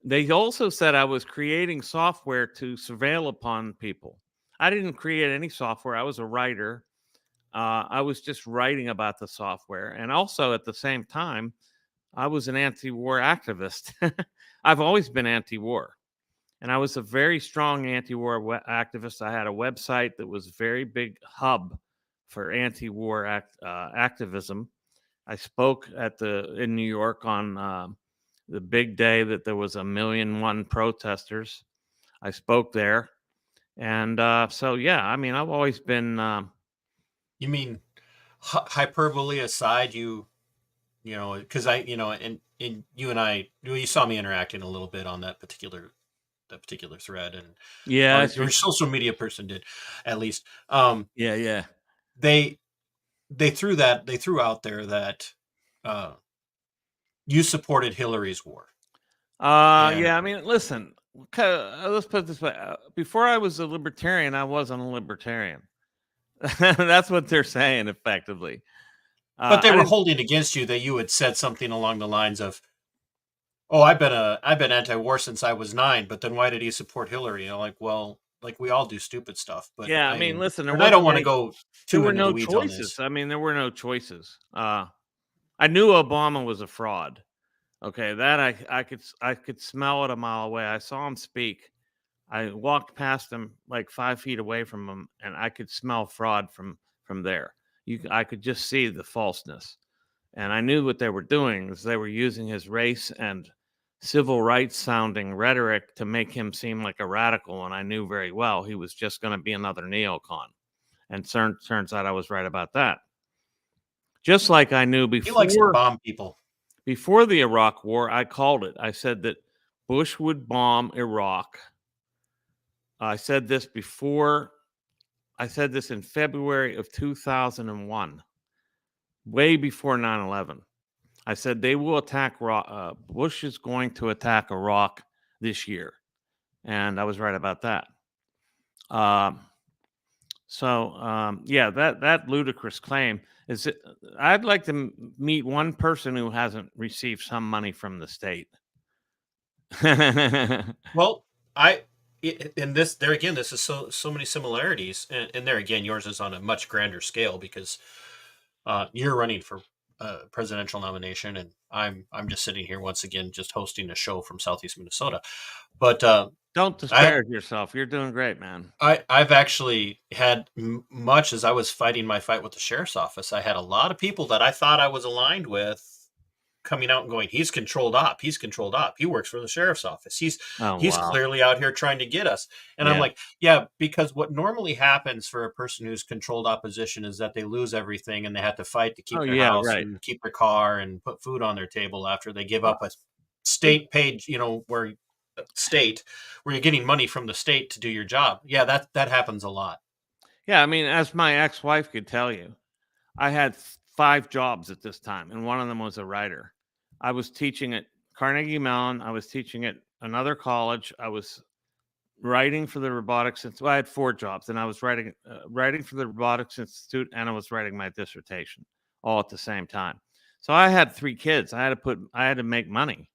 They also said I was creating software to surveil upon people. I didn't create any software. I was a writer. I was just writing about the software. And also at the same time, I was an anti-war activist. I've always been anti-war. And I was a very strong anti-war activist. I had a website that was a very big hub for anti-war activism. I spoke in New York on the big day that there was 1,000,001 protesters. I spoke there. And so, yeah, I mean, I've always been... You mean hyperbole aside, because and you and I, you saw me interacting a little bit on that particular thread, and yeah, your social media person did, at least. Yeah. They threw out there that you supported Hillary's war. Yeah, I mean, listen, let's put it this way. Before I was a libertarian, I wasn't a libertarian. That's what they're saying, effectively. But they I were didn't. holding against you that you had said something along the lines of, "Oh, I've been anti-war since I was 9, but then why did he support Hillary?" Like, well, like we all do stupid stuff, but Yeah, I I mean, mean, listen, there and I don't wasn't want to any. go There too were into the no weeds on choices. this. I mean, there were no choices. I knew Obama was a fraud. Okay, that I could smell it a mile away. I saw him speak. I walked past him like 5 feet away from him, and I could smell fraud from there. I could just see the falseness, and I knew what they were doing is they were using his race and civil rights sounding rhetoric to make him seem like a radical. And I knew very well he was just going to be another neocon. And turns out I was right about that. Just like I knew He likes to before bomb people. before the Iraq War, I called it. I said that Bush would bomb Iraq. I said this before. I said this in February of 2001, way before 9/11. I said they will attack Bush is going to attack Iraq this year, and I was right about that. Yeah, that ludicrous claim is. I'd like to meet one person who hasn't received some money from the state. Well, in this there again, this is so many similarities, and there again, yours is on a much grander scale because you're running for presidential nomination, and I'm just sitting here once again, just hosting a show from Southeast Minnesota. But Don't I disparage yourself. You're doing great, man. I've actually had much as I was fighting my fight with the sheriff's office. I had a lot of people that I thought I was aligned with coming out and going, "He's controlled op. He's controlled op. He works for the sheriff's office. Oh He's wow. clearly out here trying to get us." And I'm Yeah. like, "Yeah, because what normally happens for a person who's controlled opposition is that they lose everything and they have to fight to Oh keep their yeah. house Right. and keep their car and put food on their table after they give Well, up a state paid, where state where you're getting money from the state to do your job." Yeah, that happens a lot. yeah. I mean, as my ex-wife could tell you, I had 5 jobs at this time, and one of them was a writer. I was teaching at Carnegie Mellon. I was teaching at another college. I was writing for the Robotics Institute. Well, I had 4 jobs, and I was writing for the Robotics Institute, and I was writing my dissertation all at the same time. So I had 3 kids. I had to make money.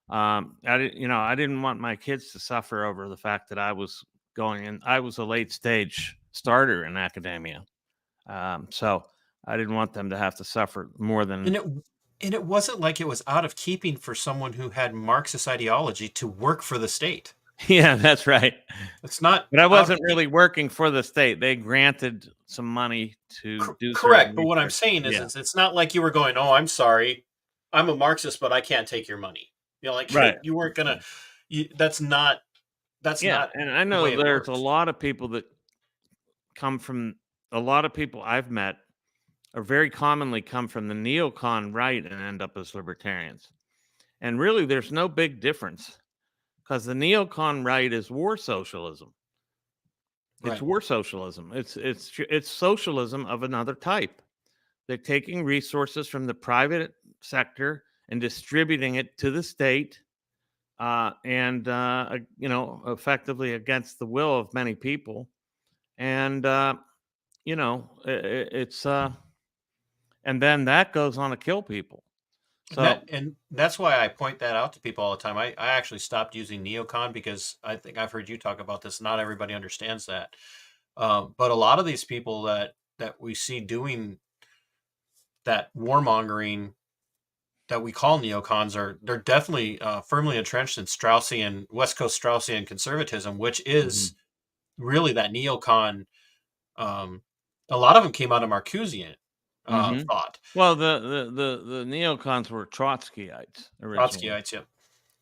I didn't want my kids to suffer over the fact that I was going in. I was a late stage starter in academia. So I didn't want them to have to suffer more And than. it wasn't like it was out of keeping for someone who had Marxist ideology to work for the state. Yeah, that's right. It's not But I out of wasn't really working for the state. They granted some money to do certain correct. But what I'm research. saying is, Yeah, it's not like you were going, "Oh, I'm sorry, I'm a Marxist, but I can't take your money." Like right. you weren't Yeah. gonna. That's Yeah, not and I the know way it there's a works. lot of people that come from a lot of people I've met are very commonly come from the neocon right and end up as libertarians. And really, there's no big difference because the neocon right is war socialism. It's Right. war socialism. It's socialism of another type. They're taking resources from the private sector and distributing it to the state, effectively against the will of many people. And it's and then that goes on to kill people. So And that's why I point that out to people all the time. I actually stopped using neocon because I think I've heard you talk about this. Not everybody understands that. But a lot of these people that we see doing that warmongering that we call neocons they're definitely firmly entrenched in Straussian West Coast Straussian conservatism, which mhm. is really that neocon. Um, a lot of them came out of Marcusian Mhm. thought, Well, the neocons were Trotskyites originally. Trotskyites, yeah,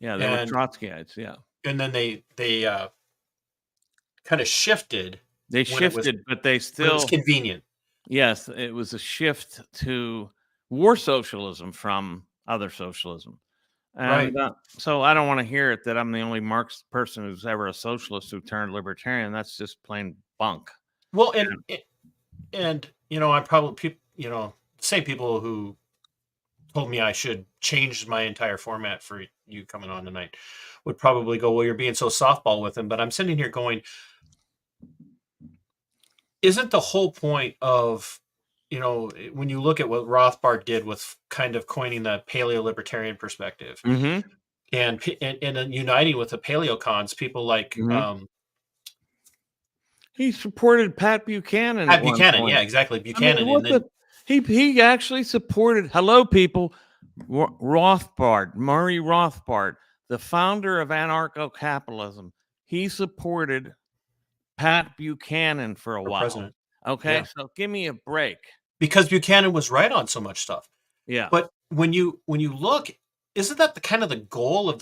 Yeah, they were and Trotskyites. Yeah, then they kind of shifted they when it was shifted, but they when it was still. convenient. Yes, it was a shift to war socialism from other socialism. Right. And so I don't want to hear it that I'm the only Marx person who's ever a socialist who turned libertarian. That's just plain bunk. Well, and I probably same people who told me I should change my entire format for you coming on tonight would probably go, "Well, you're being so softball with him." But I'm sitting here going, isn't the whole point of when you look at what Rothbard did with kind of coining the paleo-libertarian perspective Mm-hmm. and uniting with the paleocons, people like Mm-hmm. He supported Pat Buchanan at Pat one Buchanan. point. Yeah, exactly. I mean, Buchanan. what And then he actually supported. Hello, people. Rothbard, Murray Rothbard, the founder of anarcho-capitalism. He supported Pat Buchanan for a for while. president. Okay, Yeah. so give me a break. Because Buchanan was right on so much stuff. Yeah. But when you look, isn't that the kind of the goal of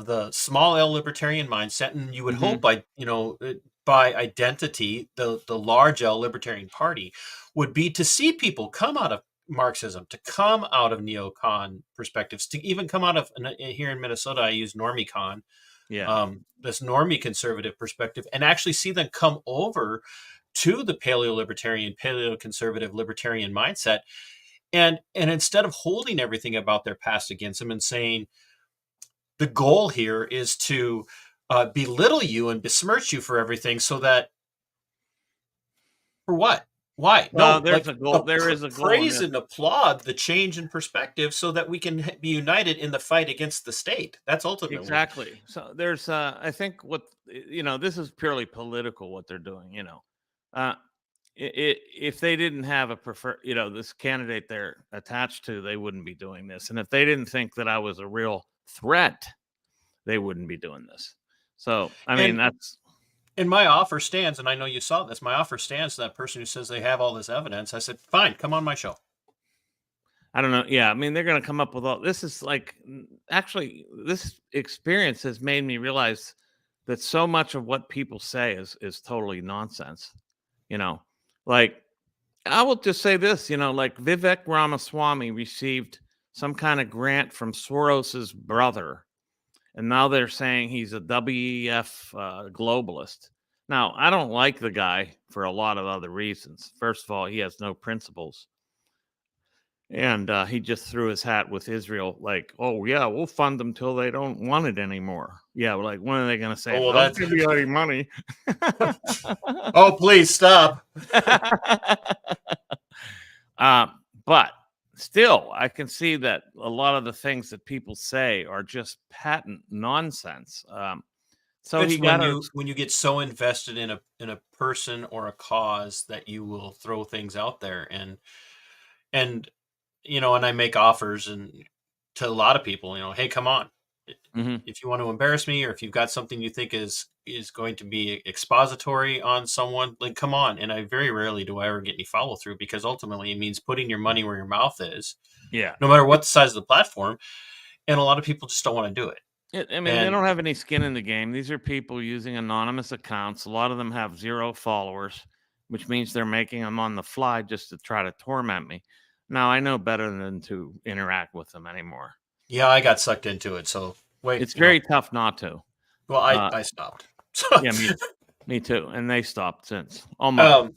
the small L libertarian mindset? And you would hope by identity, the large L libertarian party would be to see people come out of Marxism, to come out of neocon perspectives, to even come out of, here in Minnesota, I use normicon, this normie conservative perspective, and actually see them come over to the paleo-libertarian, paleo-conservative libertarian mindset. And instead of holding everything about their past against them and saying the goal here is to belittle you and besmirch you for everything, so that for what? Why? Well, No, there's a goal. There is a goal. Praise and applaud the change in perspective so that we can be united in the fight against the state. That's ultimately exactly. So there's, I think what this is purely political what they're doing. If they didn't have a this candidate they're attached to, they wouldn't be doing this. And if they didn't think that I was a real threat, they wouldn't be doing this. So, I mean, that's. And my offer stands, and I know you saw this. My offer stands to that person who says they have all this evidence. I said, fine, come on my show. I don't know. Yeah, I mean, they're going to come up with all this. Is like, actually, this experience has made me realize that so much of what people say is totally nonsense. Like, I will just say this. Like Vivek Ramaswamy received some kind of grant from Soros's brother, and now they're saying he's a WEF globalist. Now, I don't like the guy for a lot of other reasons. First of all, he has no principles. And he just threw his hat with Israel, like, oh, yeah, we'll fund them till they don't want it anymore. Yeah, like, when are they going to say, well, that's going to be any money? Oh, please stop. But still, I can see that a lot of the things that people say are just patent nonsense. So it's he got when you get so invested in a person or a cause that you will throw things out there, and I make offers and to a lot of people, hey, come on. If you want to embarrass me, or if you've got something you think is going to be expository on someone, like, come on. And I very rarely do I ever get any follow through, because ultimately it means putting your money where your mouth is. Yeah. No matter what the size of the platform. And a lot of people just don't want to do it. I mean, they don't have any skin in the game. These are people using anonymous accounts. A lot of them have 0 followers, which means they're making them on the fly just to try to torment me. Now, I know better than to interact with them anymore. Yeah, I got sucked into it. So wait, it's very tough not to. Well, I stopped. Yeah, me too. And they stopped since. Almost.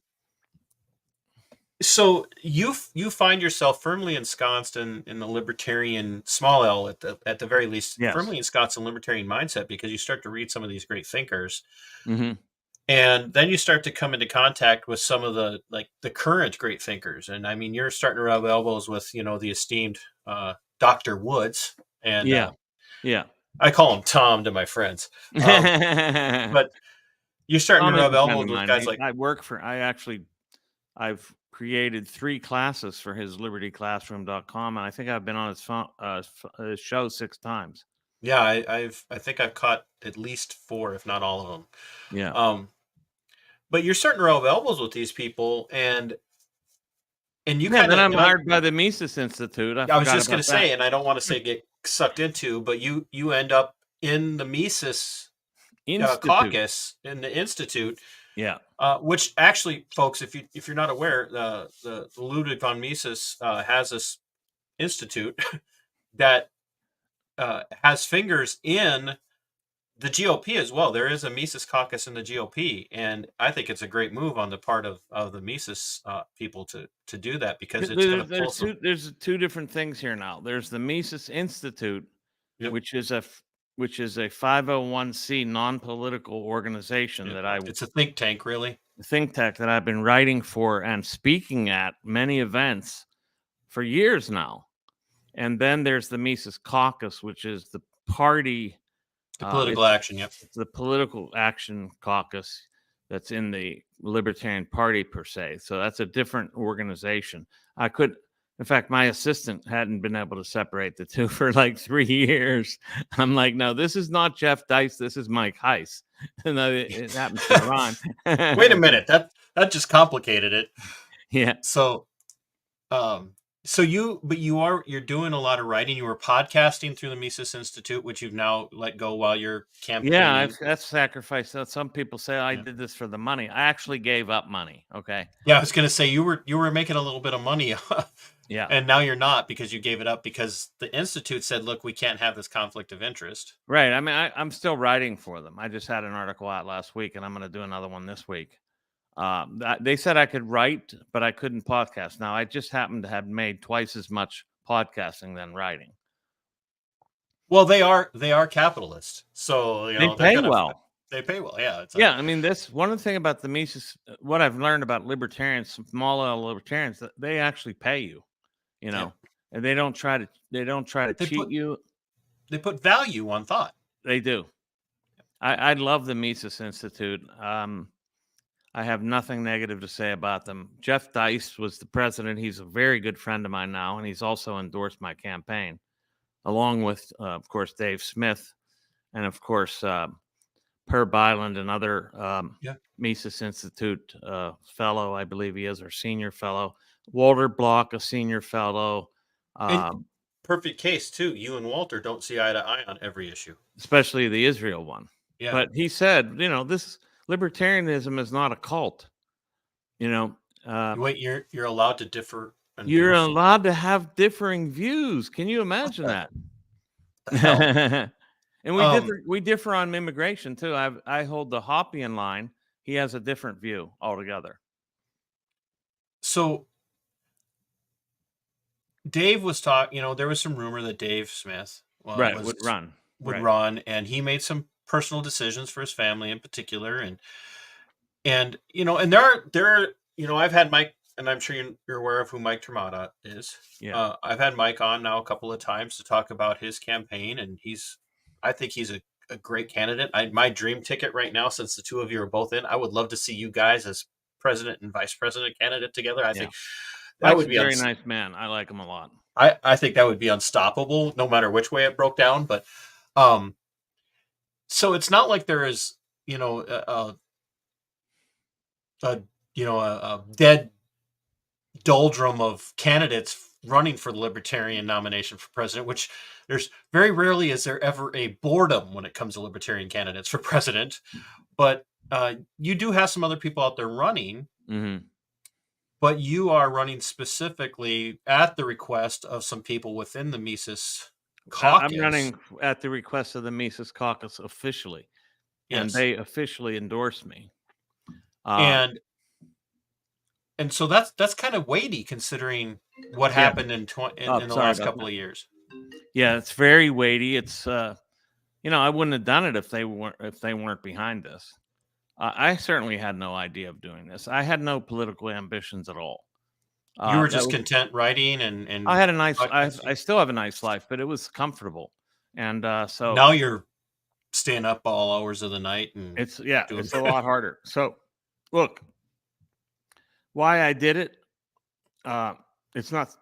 So you find yourself firmly ensconced in the libertarian, small L at the very least, yes. Firmly ensconced in libertarian mindset, because you start to read some of these great thinkers. Mm-hmm. And then you start to come into contact with some of the current great thinkers. And I mean, you're starting to rub elbows with, the esteemed Dr. Woods. And yeah. I call him Tom to my friends. But you're starting to rub elbows with guys like... I've created 3 classes for his libertyclassroom.com, and I think I've been on his show 6 times. Yeah, I think I've caught at least 4, if not all of them. Yeah. But you're starting to rub elbows with these people, and you kind of... then I'm hired by the Mises Institute. I was just going to say, and I don't want to say get sucked into, but you end up in the Mises caucus, in the Institute. Yeah. Which actually, folks, if you're not aware, the Ludwig von Mises has this institute that has fingers in the GOP as well. There is a Mises caucus in the GOP, and I think it's a great move on the part of the Mises people to do that, because it's there's 2 different things here now. There's the Mises Institute, yep. which is a 501c non-political organization that it's a think tank, really. think tank that I've been writing for and speaking at many events for years now. And then there's the Mises Caucus, which is the party. The political action, yep. It's the political action caucus that's in the Libertarian Party per se. So that's a different organization. In fact, my assistant hadn't been able to separate the two for like 3 years. I'm like, no, this is not Jeff Dice. This is Mike Heiss. And it happens to Ron. Wait a minute. That just complicated it. Yeah. So, you're doing a lot of writing. You were podcasting through the Mises Institute, which you've now let go while you're campaigning. Yeah, that's sacrifice. Some people say I did this for the money. I actually gave up money. Okay. Yeah, I was going to say you were making a little bit of money. Yeah. And now you're not because you gave it up because the Institute said, look, we can't have this conflict of interest. Right. I mean, I'm still writing for them. I just had an article out last week and I'm going to do another one this week. They said I could write, but I couldn't podcast. Now, I just happened to have made twice as much podcasting than writing. Well, they are capitalists. So, they pay well. They pay well, yeah. I mean, this one of the thing about the Mises, what I've learned about libertarians, small L libertarians, that they actually pay you. And they don't try to cheat you. They put value on thought. They do. I love the Mises Institute. I have nothing negative to say about them. Jeff Dice was the president. He's a very good friend of mine now, and he's also endorsed my campaign, along with, of course, Dave Smith, and of course, Per Byland, another Mises Institute fellow, I believe he is, or senior fellow. Walter Block, a senior fellow. Perfect case, too. You and Walter don't see eye to eye on every issue. Especially the Israel one. Yeah. But he said, this libertarianism is not a cult. Wait, you're allowed to differ. You're allowed to have differing views. Can you imagine that? And we differ on immigration, too. I hold the Hoppian line. He has a different view altogether. So Dave was talking, there was some rumor that Dave Smith would run, and he made some personal decisions for his family in particular. And there are, I've had Mike, and I'm sure you're aware of who Mike Tremata is. Yeah. I've had Mike on now a couple of times to talk about his campaign, and I think he's a great candidate. My dream ticket right now, since the two of you are both in, I would love to see you guys as president and vice president candidate together. I think that would be a very nice man. I like him a lot. I think that would be unstoppable, no matter which way it broke down. But so it's not like there is, a dead doldrum of candidates running for the Libertarian nomination for president, which there's very rarely is there ever a boredom when it comes to Libertarian candidates for president. But you do have some other people out there running. Mm-hmm. But you are running specifically at the request of some people within the Mises Caucus. I'm running at the request of the Mises Caucus officially. Yes. And they officially endorsed me. And so that's kind of weighty considering what happened in the last couple of years. Yeah, it's very weighty. It's I wouldn't have done it if they weren't behind this. I certainly had no idea of doing this. I had no political ambitions at all. You were just content writing and I had a nice I still have a nice life, but it was comfortable. And so now you're staying up all hours of the night and it's a lot harder. So look, why I did it, it's not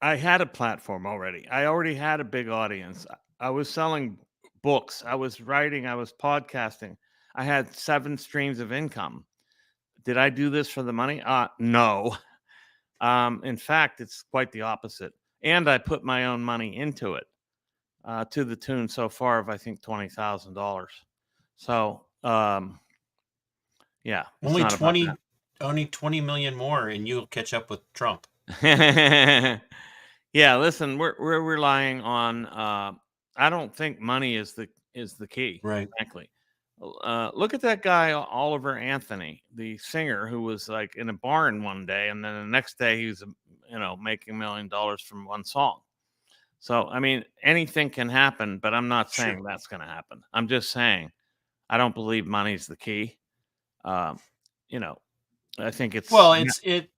I had a platform already. I already had a big audience. I was selling books, I was writing, I was podcasting. I had 7 streams of income. Did I do this for the money? No. In fact, it's quite the opposite. And I put my own money into it to the tune so far of, I think, $20,000. So, yeah. Only 20 million more and you'll catch up with Trump. Yeah, listen, we're relying on, I don't think money is the key. Right. Frankly. Look at that guy, Oliver Anthony, the singer who was like in a barn one day, and then the next day he was, making $1 million from one song. So, I mean, anything can happen, but I'm not saying that's going to happen. I'm just saying I don't believe money's the key. I think it's Well,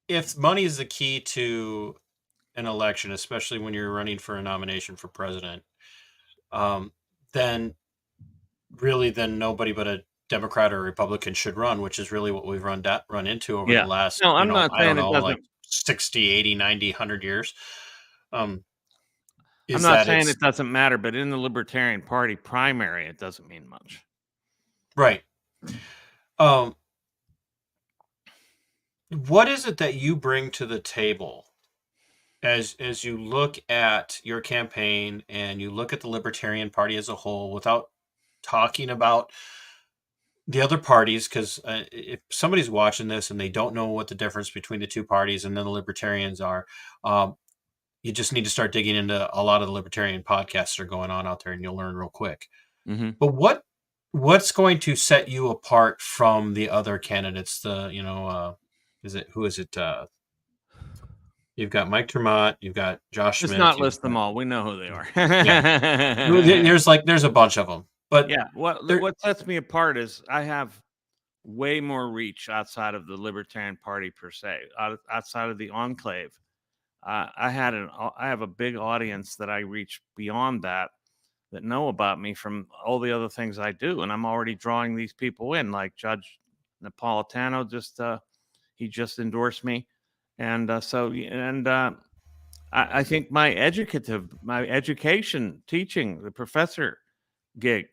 if money is the key to an election, especially when you're running for a nomination for president, then nobody but a Democrat or a Republican should run, which is really what we've run into over the yeah. last, No, I'm not I don't saying it know, like doesn't. 60, 80, 90, 100 years. I'm Is not that saying it's it doesn't matter, but in the Libertarian Party primary, it doesn't mean much. right. What is it that you bring to the table as you look at your campaign and you look at the Libertarian Party as a whole, without talking about the other parties? Because if somebody's watching this and they don't know what the difference between the two parties and then the Libertarians are, you just need to start digging into a lot of the Libertarian podcasts that are going on out there, and you'll learn real quick. Mm-hmm. But what's going to set you apart from the other candidates? Who is it? You've got Mike Tremont, you've got Josh Let's Smith. not list them all. We know who they are. There's a bunch of them, but yeah. What sets me apart is I have way more reach outside of the Libertarian Party per se, outside of the enclave. I have a big audience that I reach beyond that know about me from all the other things I do, and I'm already drawing these people in, like Judge Napolitano. He just endorsed me, and I think my education, teaching, the professor gig.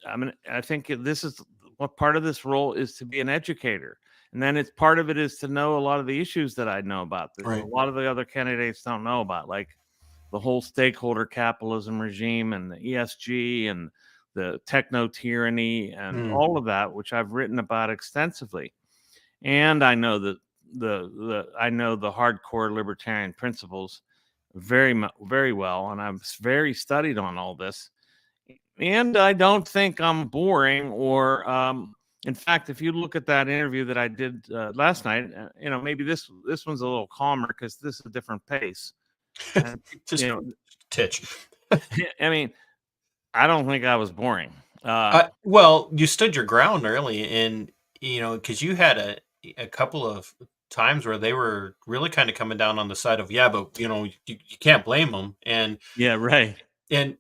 I think this is what part of this role is, to be an educator. And then it's part of it is to know a lot of the issues that I know about that right. a lot of the other candidates don't know about, like the whole stakeholder capitalism regime and the ESG and the techno tyranny and all of that, which I've written about extensively. And I know that I know the hardcore libertarian principles very well, and I'm very studied on all this. And I don't think I'm boring or in fact, if you look at that interview that I did last night, maybe this one's a little calmer because this is a different pace. And, just titch. I mean, I don't think I was boring. Well, you stood your ground early, and because you had a couple of times where they were really kind of coming down on the side of, but you can't blame them, and yeah, right, and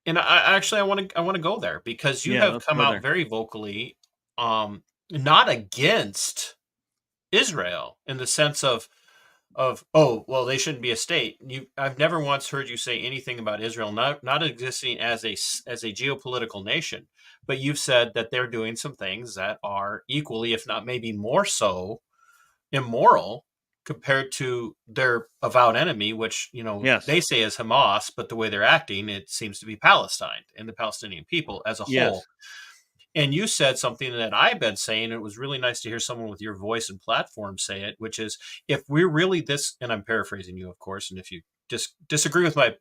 I want to go there because you have come out very vocally, not against Israel in the sense of they shouldn't be a state. I've never once heard you say anything about Israel not existing as a geopolitical nation, but you've said that they're doing some things that are equally, if not maybe more so, immoral compared to their avowed enemy, which they say is Hamas, but the way they're acting, it seems to be Palestine and the Palestinian people as a whole. And you said something that I've been saying, and it was really nice to hear someone with your voice and platform say it, which is, if we're really this, and I'm paraphrasing you, of course, and if you disagree with my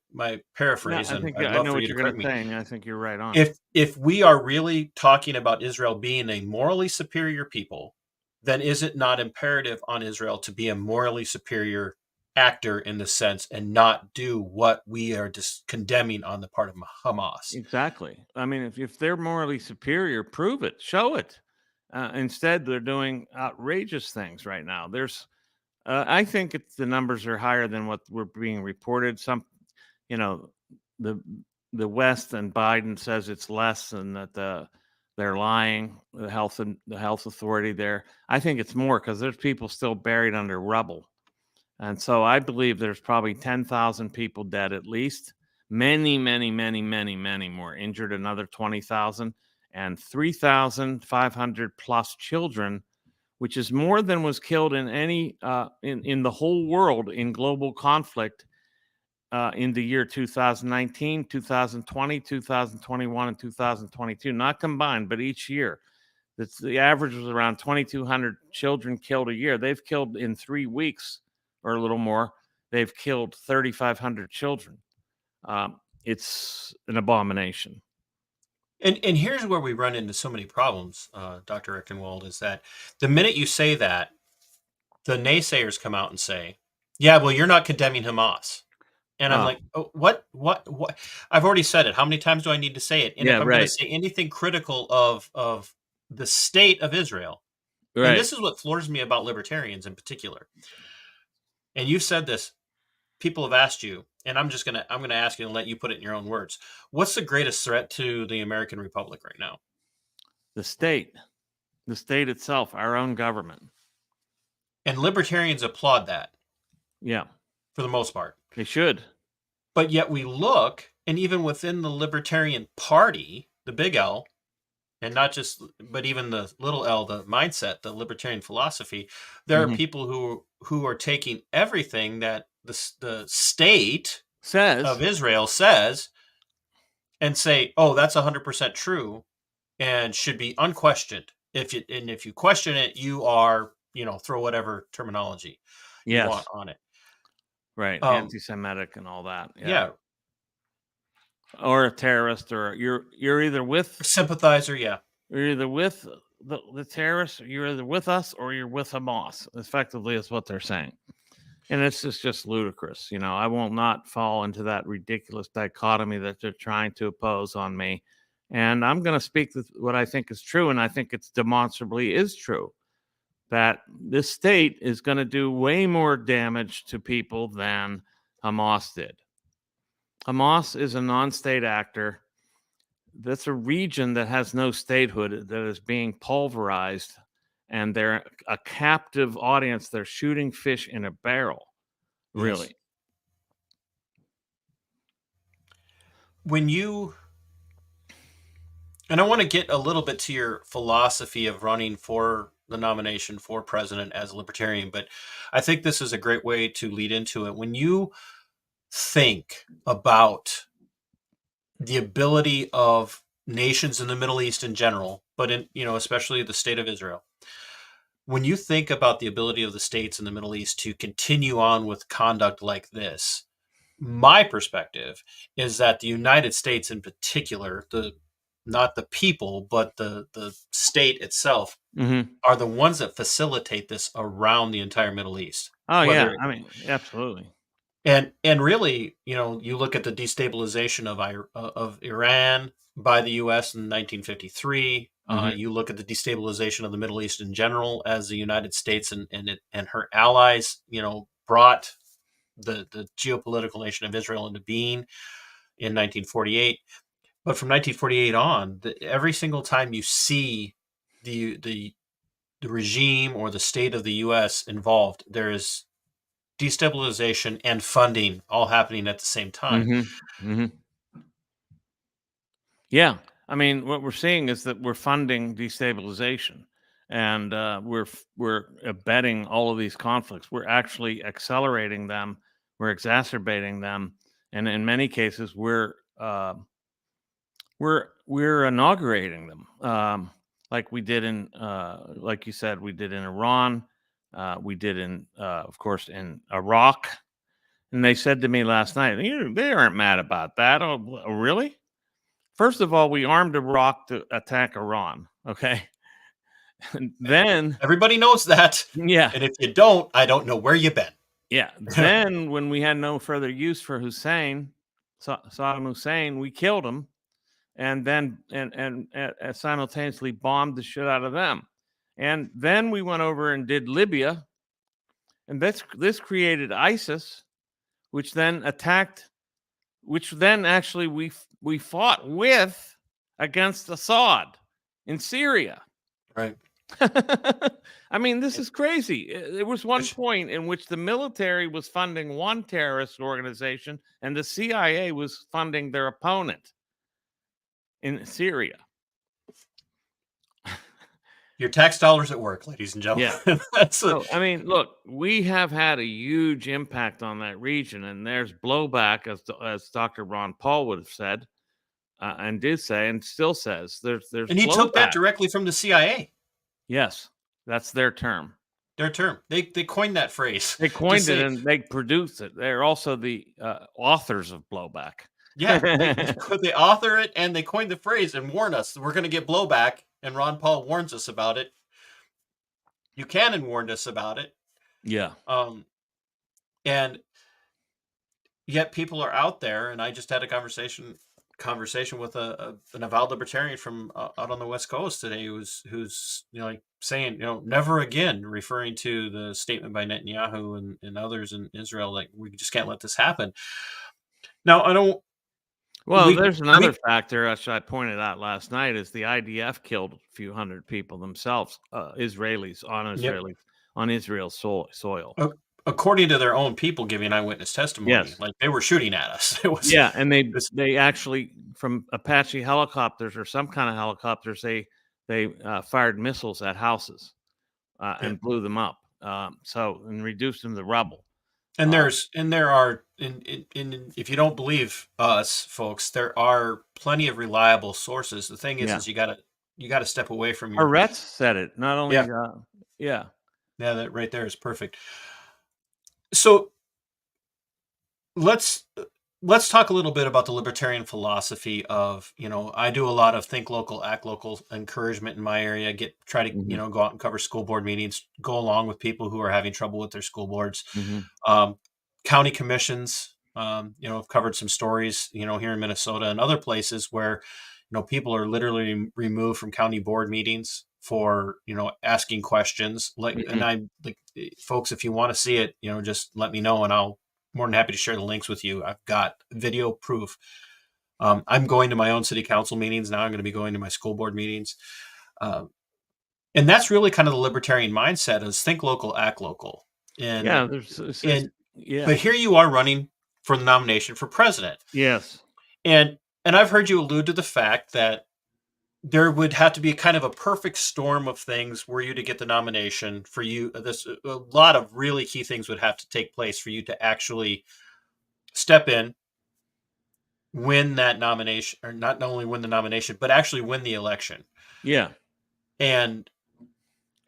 paraphrase, I think I'd I love know for what you you're to correct going to me. say, and I think you're right on. If we are really talking about Israel being a morally superior people, then is it not imperative on Israel to be a morally superior actor in the sense and not do what we are just condemning on the part of Hamas? Exactly. I mean, if they're morally superior, prove it, show it. Instead, they're doing outrageous things right now. I think the numbers are higher than what were being reported. The West and Biden says it's less, and that they're lying. The health authority there. I think it's more because there's people still buried under rubble, and so I believe there's probably 10,000 people dead at least. Many more injured. Another 20,000, and 3,500 plus children, which is more than was killed in any in the whole world in global conflict in the year 2019, 2020, 2021, and 2022, not combined, but each year. The average was around 2,200 children killed a year. They've killed in 3 weeks or a little more. They've killed 3,500 children. It's an abomination. And here's where we run into so many problems, Dr. Rectenwald, is that the minute you say that, the naysayers come out and say, well, you're not condemning Hamas. And I'm like, oh, what? I've already said it. How many times do I need to say it? And if I'm going to say anything critical of the state of Israel, Right. And this is what floors me about libertarians in particular. And you've said this. People have asked you, and I'm gonna ask you and let you put it in your own words. What's the greatest threat to the American Republic right now? The state itself, our own government. And libertarians applaud that. Yeah. For the most part. They should. But yet we look, and even within the Libertarian Party, the big L, and not just, but even the little L, the mindset, the libertarian philosophy, there are people who are taking everything that the state of Israel says and say, oh, that's 100% true and should be unquestioned. If you question it, you are, throw whatever terminology you want on it. Right. Anti-Semitic and all that. Yeah. Or a terrorist, or you're either with sympathizer. Yeah. You're either with the terrorists, or you're either with us, or you're with Hamas. Effectively, is what they're saying. And it's just ludicrous. I will not fall into that ridiculous dichotomy that they're trying to oppose on me. And I'm going to speak what I think is true. And I think it's demonstrably is true. That this state is going to do way more damage to people than Hamas did. Hamas is a non-state actor. That's a region that has no statehood, that is being pulverized, and they're a captive audience. They're shooting fish in a barrel, really. Yes. And I want to get a little bit to your philosophy of running for the nomination for president as a libertarian, but I think this is a great way to lead into it. When you think about the ability of nations in the Middle East in general, but especially the state of Israel, when you think about the ability of the states in the Middle East to continue on with conduct like this, my perspective is that the United States in particular, not the people, but the state itself, are the ones that facilitate this around the entire Middle East. Oh, yeah. I mean, absolutely. And really, you look at the destabilization of Iran by the U.S. in 1953. You look at the destabilization of the Middle East in general as the United States and her allies, brought the geopolitical nation of Israel into being in 1948. But from 1948 on, every single time you see the regime or the state of the U.S. involved, there is destabilization and funding all happening at the same time. Yeah. I mean, what we're seeing is that we're funding destabilization, and we're abetting all of these conflicts. We're actually accelerating them. We're exacerbating them. And in many cases, we're inaugurating them, like we did like you said, we did in Iran, we did of course, in Iraq. And they said to me last night, they aren't mad about that. Oh, really? First of all, we armed Iraq to attack Iran. Okay. And then everybody knows that. Yeah. And if you don't, I don't know where you've been. Yeah. Then when we had no further use for Saddam Hussein, we killed him. And then and simultaneously bombed the shit out of them. And then we went over and did Libya, and this created ISIS, which then actually we fought with against Assad in Syria. Right. I mean, this is crazy. There was one point in which the military was funding one terrorist organization and the CIA was funding their opponent in Syria. Your tax dollars at work, ladies and gentlemen. Yeah. I mean, look, we have had a huge impact on that region, and there's blowback, as Dr. Ron Paul would have said, and did say, and still says. There's and he took that directly from the CIA. Yes, that's their term. Their term. They coined that phrase. They coined it, and they produced it. They're also the authors of blowback. Yeah, they author it, and they coined the phrase and warn us we're going to get blowback. And Ron Paul warns us about it. Buchanan warned us about it. Yeah. And yet people are out there, and I just had a conversation conversation with an avowed libertarian from out on the West Coast today, who's like saying, never again, referring to the statement by Netanyahu and others in Israel, like, we just can't let this happen. Now, I don't. Well, there's another factor, as I pointed out last night, is the IDF killed a few hundred people themselves, Israelis on Israel's soil. According to their own people giving eyewitness testimony, Yes. like they were shooting at us. It was, yeah, and they actually, from Apache helicopters or some kind of helicopters, they fired missiles at houses and blew them up. And reduced them to rubble. And there are if you don't believe us, folks, there are plenty of reliable sources. The thing is you gotta step away from your. Retz said it. Not only, yeah, that right there is perfect. So let's talk a little bit about the libertarian philosophy of, I do a lot of think local, act local encouragement in my area. Try to go out and cover school board meetings, go along with people who are having trouble with their school boards. County commissions, I've covered some stories, here in Minnesota and other places where, people are literally removed from county board meetings for, asking questions. And I like, folks, if you want to see it, just let me know and I'll more than happy to share the links with you. I've got video proof. I'm going to my own city council meetings now. I'm going to be going to my school board meetings. And that's really kind of the libertarian mindset, is think local, act local. And but here you are running for the nomination for president. Yes. And I've heard you allude to the fact that there would have to be kind of a perfect storm of things were you to get the nomination for you. A lot of really key things would have to take place for you to actually step in, win that nomination, or not only win the nomination, but actually win the election. Yeah. And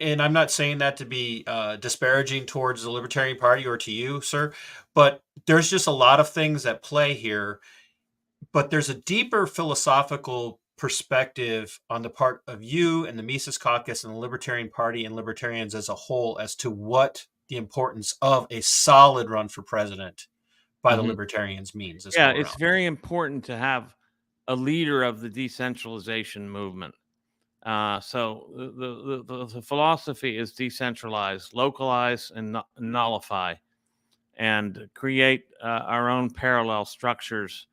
I'm not saying that to be disparaging towards the Libertarian Party or to you, sir, but there's just a lot of things at play here. But there's a deeper philosophical perspective on the part of you and the Mises Caucus and the Libertarian Party and libertarians as a whole as to what the importance of a solid run for president by the libertarians means. It's very important to have a leader of the decentralization movement. So the philosophy is decentralize, localize, and nullify, and create our own parallel structures,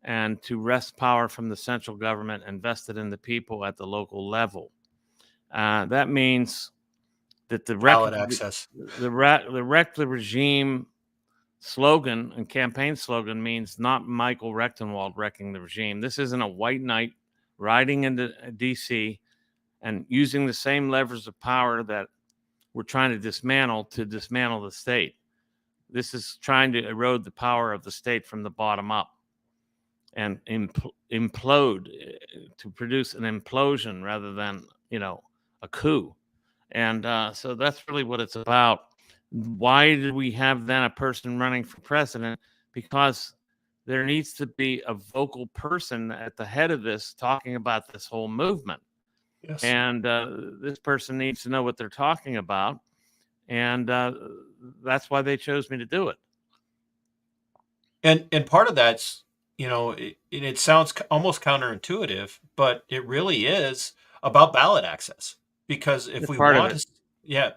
and to wrest power from the central government and vest it in the people at the local level. That means that the wreck the regime slogan and campaign slogan means not Michael Rectenwald wrecking the regime. This isn't a white knight riding into D.C. and using the same levers of power that we're trying to dismantle the state. This is trying to erode the power of the state from the bottom up and implode, to produce an implosion rather than, a coup. And so that's really what it's about. Why did we have then a person running for president? Because there needs to be a vocal person at the head of this talking about this whole movement. Yes. And this person needs to know what they're talking about. And that's why they chose me to do it. And part of that's, it sounds almost counterintuitive, but it really is about ballot access. Because if we want to,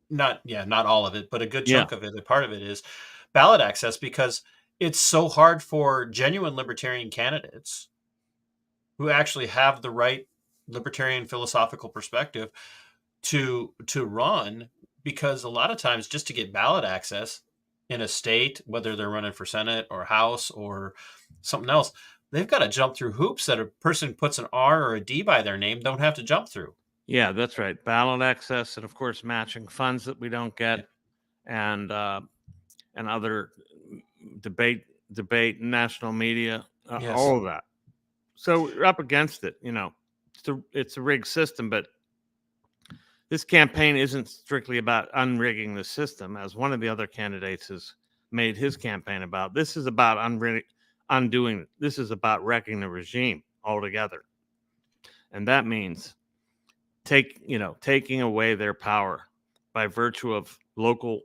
not all of it, but a good chunk of it, a part of it is ballot access, because it's so hard for genuine libertarian candidates who actually have the right libertarian philosophical perspective to run, because a lot of times just to get ballot access in a state, whether they're running for Senate or House or something else, they've got to jump through hoops that a person puts an R or a D by their name don't have to jump through. Yeah, that's right. Ballot access, and of course matching funds that we don't get, and other debate, national media, all of that. So we're up against it. It's a rigged system, but this campaign isn't strictly about unrigging the system, as one of the other candidates has made his campaign about. This is about undoing it. This is about wrecking the regime altogether. And that means taking away their power by virtue of local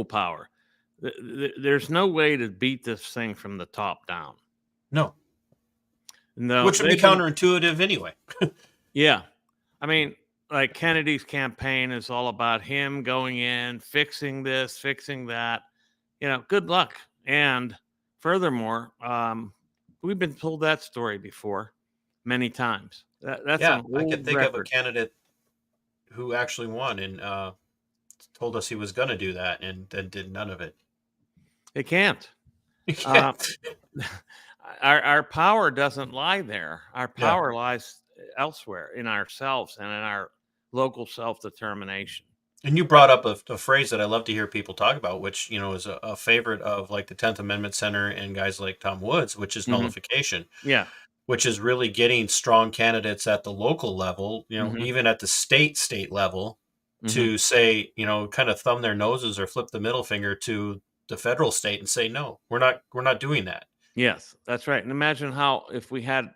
power. There's no way to beat this thing from the top down. No. No, which would be counterintuitive anyway. yeah. I mean, like Kennedy's campaign is all about him going in, fixing this, fixing that. Good luck. And furthermore, we've been told that story before many times. That's Yeah, an I can old think of a record. candidate who actually won and told us he was going to do that and then did none of it. It can't. Our power doesn't lie there. Our power lies elsewhere, in ourselves and in our local self-determination. And you brought up a phrase that I love to hear people talk about, which, is a favorite of like the 10th Amendment Center and guys like Tom Woods, which is nullification. Yeah. Which is really getting strong candidates at the local level, even at the state level, to say, kind of thumb their noses or flip the middle finger to the federal state and say, no, we're not doing that. Yes, that's right. And imagine how if we had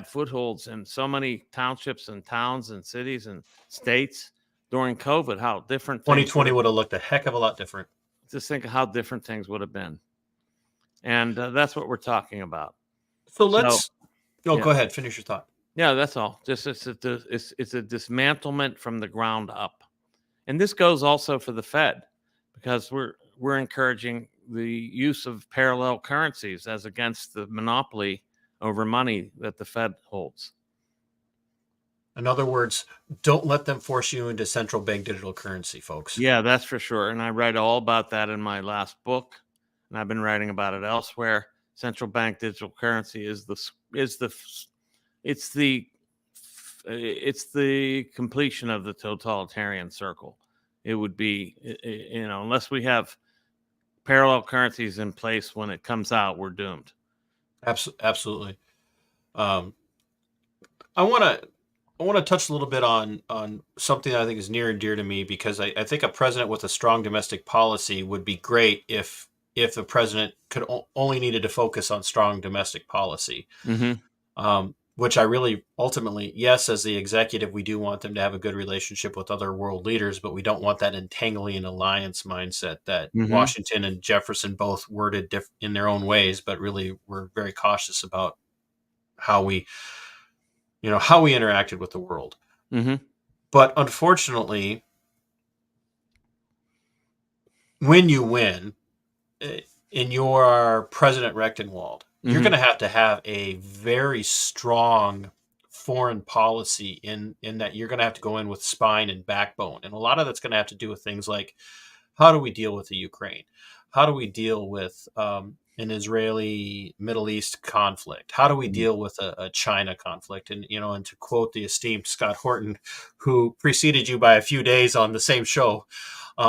footholds in so many townships and towns and cities and states during COVID, how different 2020 would have looked a heck of a lot different. Just think of how different things would have been. And that's what we're talking about. So let's go ahead, finish your thought. Yeah, that's all. Just it's a dismantlement from the ground up. And this goes also for the Fed, because we're encouraging the use of parallel currencies as against the monopoly over money that the Fed holds. In other words, don't let them force you into central bank digital currency, folks. Yeah, that's for sure. And I write all about that in my last book, and I've been writing about it elsewhere. Central bank digital currency is the completion of the totalitarian circle. It would be, unless we have parallel currencies in place when it comes out, we're doomed. Absolutely. I want to touch a little bit on something that I think is near and dear to me, because I think a president with a strong domestic policy would be great if the president could only needed to focus on strong domestic policy, which I really ultimately, yes, as the executive, we do want them to have a good relationship with other world leaders, but we don't want that entangling alliance mindset that Washington and Jefferson both worded in their own ways, but really we're very cautious about how we interacted with the world. But unfortunately, when you win in your President Rectenwald, you're going to have a very strong foreign policy in that you're going to have to go in with spine and backbone. And a lot of that's going to have to do with things like, how do we deal with the Ukraine? How do we deal with an Israeli Middle East conflict? How do we deal with a China conflict? And, and to quote the esteemed Scott Horton, who preceded you by a few days on the same show.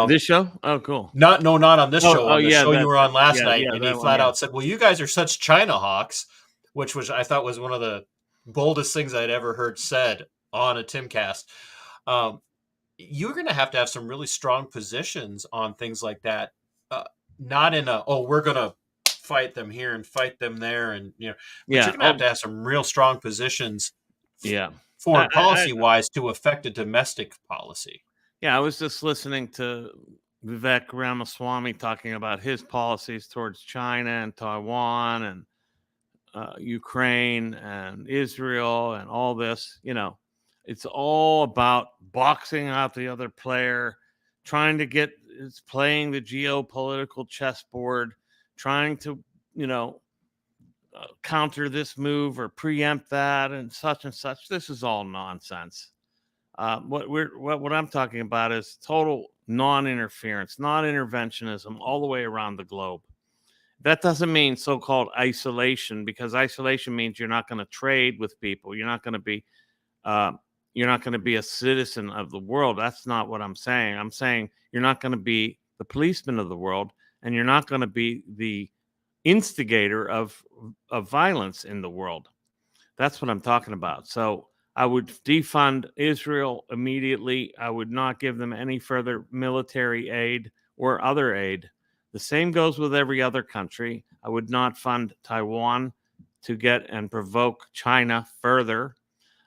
This show? Oh, cool. Not on this show. On the show you were on last night. Yeah, and he flat out said, well, you guys are such China hawks, which I thought was one of the boldest things I'd ever heard said on a Timcast. You're going to have some really strong positions on things like that. Not in we're going to fight them here and fight them there. And, but you're going to have some real strong positions. Foreign policy wise to affect a domestic policy. Yeah, I was just listening to Vivek Ramaswamy talking about his policies towards China and Taiwan and Ukraine and Israel and all this. It's all about boxing out the other player, trying to it's playing the geopolitical chessboard, trying to, counter this move or preempt that and such and such. This is all nonsense. What I'm talking about is total non-interference, non-interventionism all the way around the globe. That doesn't mean so-called isolation, because isolation means you're not going to trade with people. You're not going to be a citizen of the world. That's not what I'm saying. I'm saying you're not going to be the policeman of the world, and you're not going to be the instigator of violence in the world. That's what I'm talking about. So I would defund Israel immediately. I would not give them any further military aid or other aid. The same goes with every other country. I would not fund Taiwan to get and provoke China further.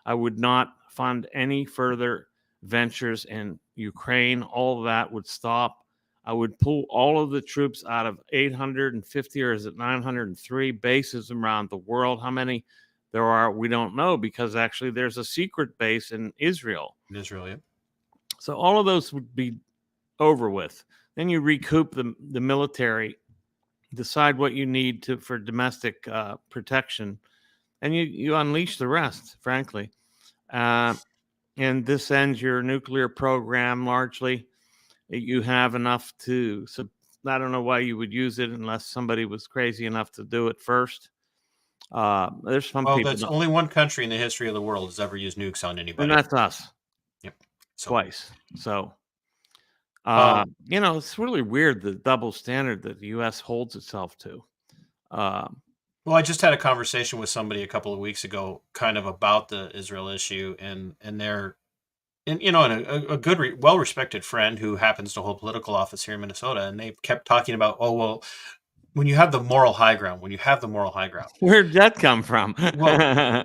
I would not fund any further ventures in Ukraine. All of that would stop. I would pull all of the troops out of 850, or is it 903 bases around the world? How many we don't know, because actually there's a secret base in Israel. In Israel, yeah. So all of those would be over with. Then you recoup the military, decide what you need for domestic protection, and you unleash the rest, frankly. And this ends your nuclear program largely. You have enough so I don't know why you would use it unless somebody was crazy enough to do it first. There's some people. That's only one country in the history of the world has ever used nukes on anybody. And that's us. Yep. Twice. So, it's really weird, the double standard that the U.S. holds itself to. Well, I just had a conversation with somebody a couple of weeks ago, kind of about the Israel issue, and a good, well-respected friend who happens to hold political office here in Minnesota, and they kept talking about, oh, well, when you have the moral high ground, where'd that come from? Well,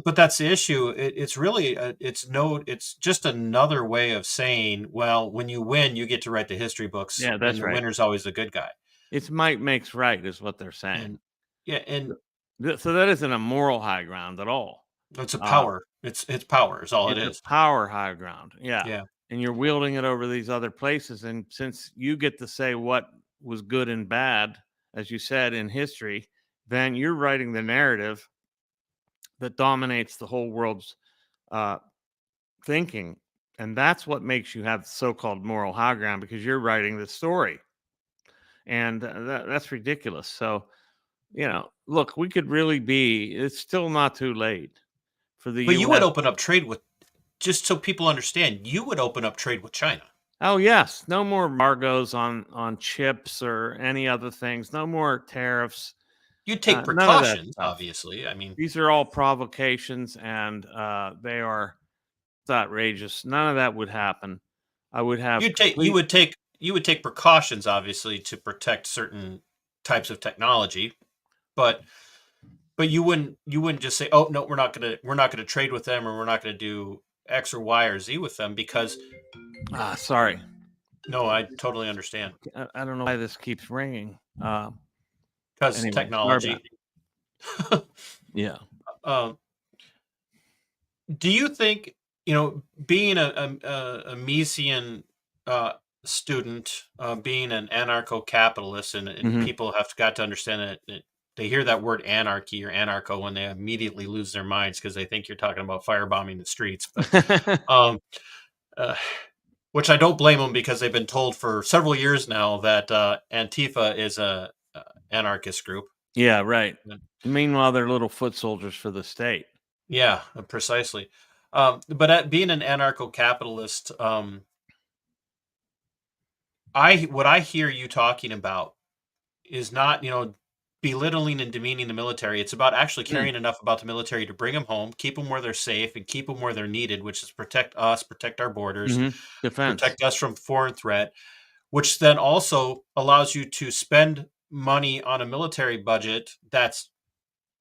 but that's the issue. It's really, it's just another way of saying, well, when you win, you get to write the history books. Yeah, that's and the right. winner's always the good guy. It's might makes right, is what they're saying. So that isn't a moral high ground at all. It's a power. It's power is all it is. It's a power high ground. Yeah. Yeah. And you're wielding it over these other places. And since you get to say what was good and bad, as you said, in history, then you're writing the narrative that dominates the whole world's thinking. And that's what makes you have so-called moral high ground, because you're writing the story. And that's ridiculous. So, look, we could really it's still not too late for the But US. you would open up trade with, just so people understand, you would open up trade with China. Oh, yes. No more embargoes on chips or any other things. No more tariffs. You take precautions, obviously. I mean, these are all provocations, and they are outrageous. None of that would happen. I would have. You would take precautions, obviously, to protect certain types of technology, but you wouldn't just say, oh no, we're not gonna trade with them, or we're not gonna do X or Y or Z with them, because. Sorry. No, I totally understand. I don't know why this keeps ringing. Because technology. Yeah. Do you think, being a Miesian student, being an anarcho-capitalist, and people have got to understand that they hear that word anarchy or anarcho when they immediately lose their minds, because they think you're talking about firebombing the streets. But, which I don't blame them, because they've been told for several years now that Antifa is a anarchist group. Yeah, right. Meanwhile, they're little foot soldiers for the state. Yeah, precisely. But being an anarcho-capitalist, what I hear you talking about is not, belittling and demeaning the military. It's about actually caring enough about the military to bring them home, keep them where they're safe, and keep them where they're needed, which is protect us, protect our borders, defense, protect us from foreign threat, which then also allows you to spend money on a military budget that's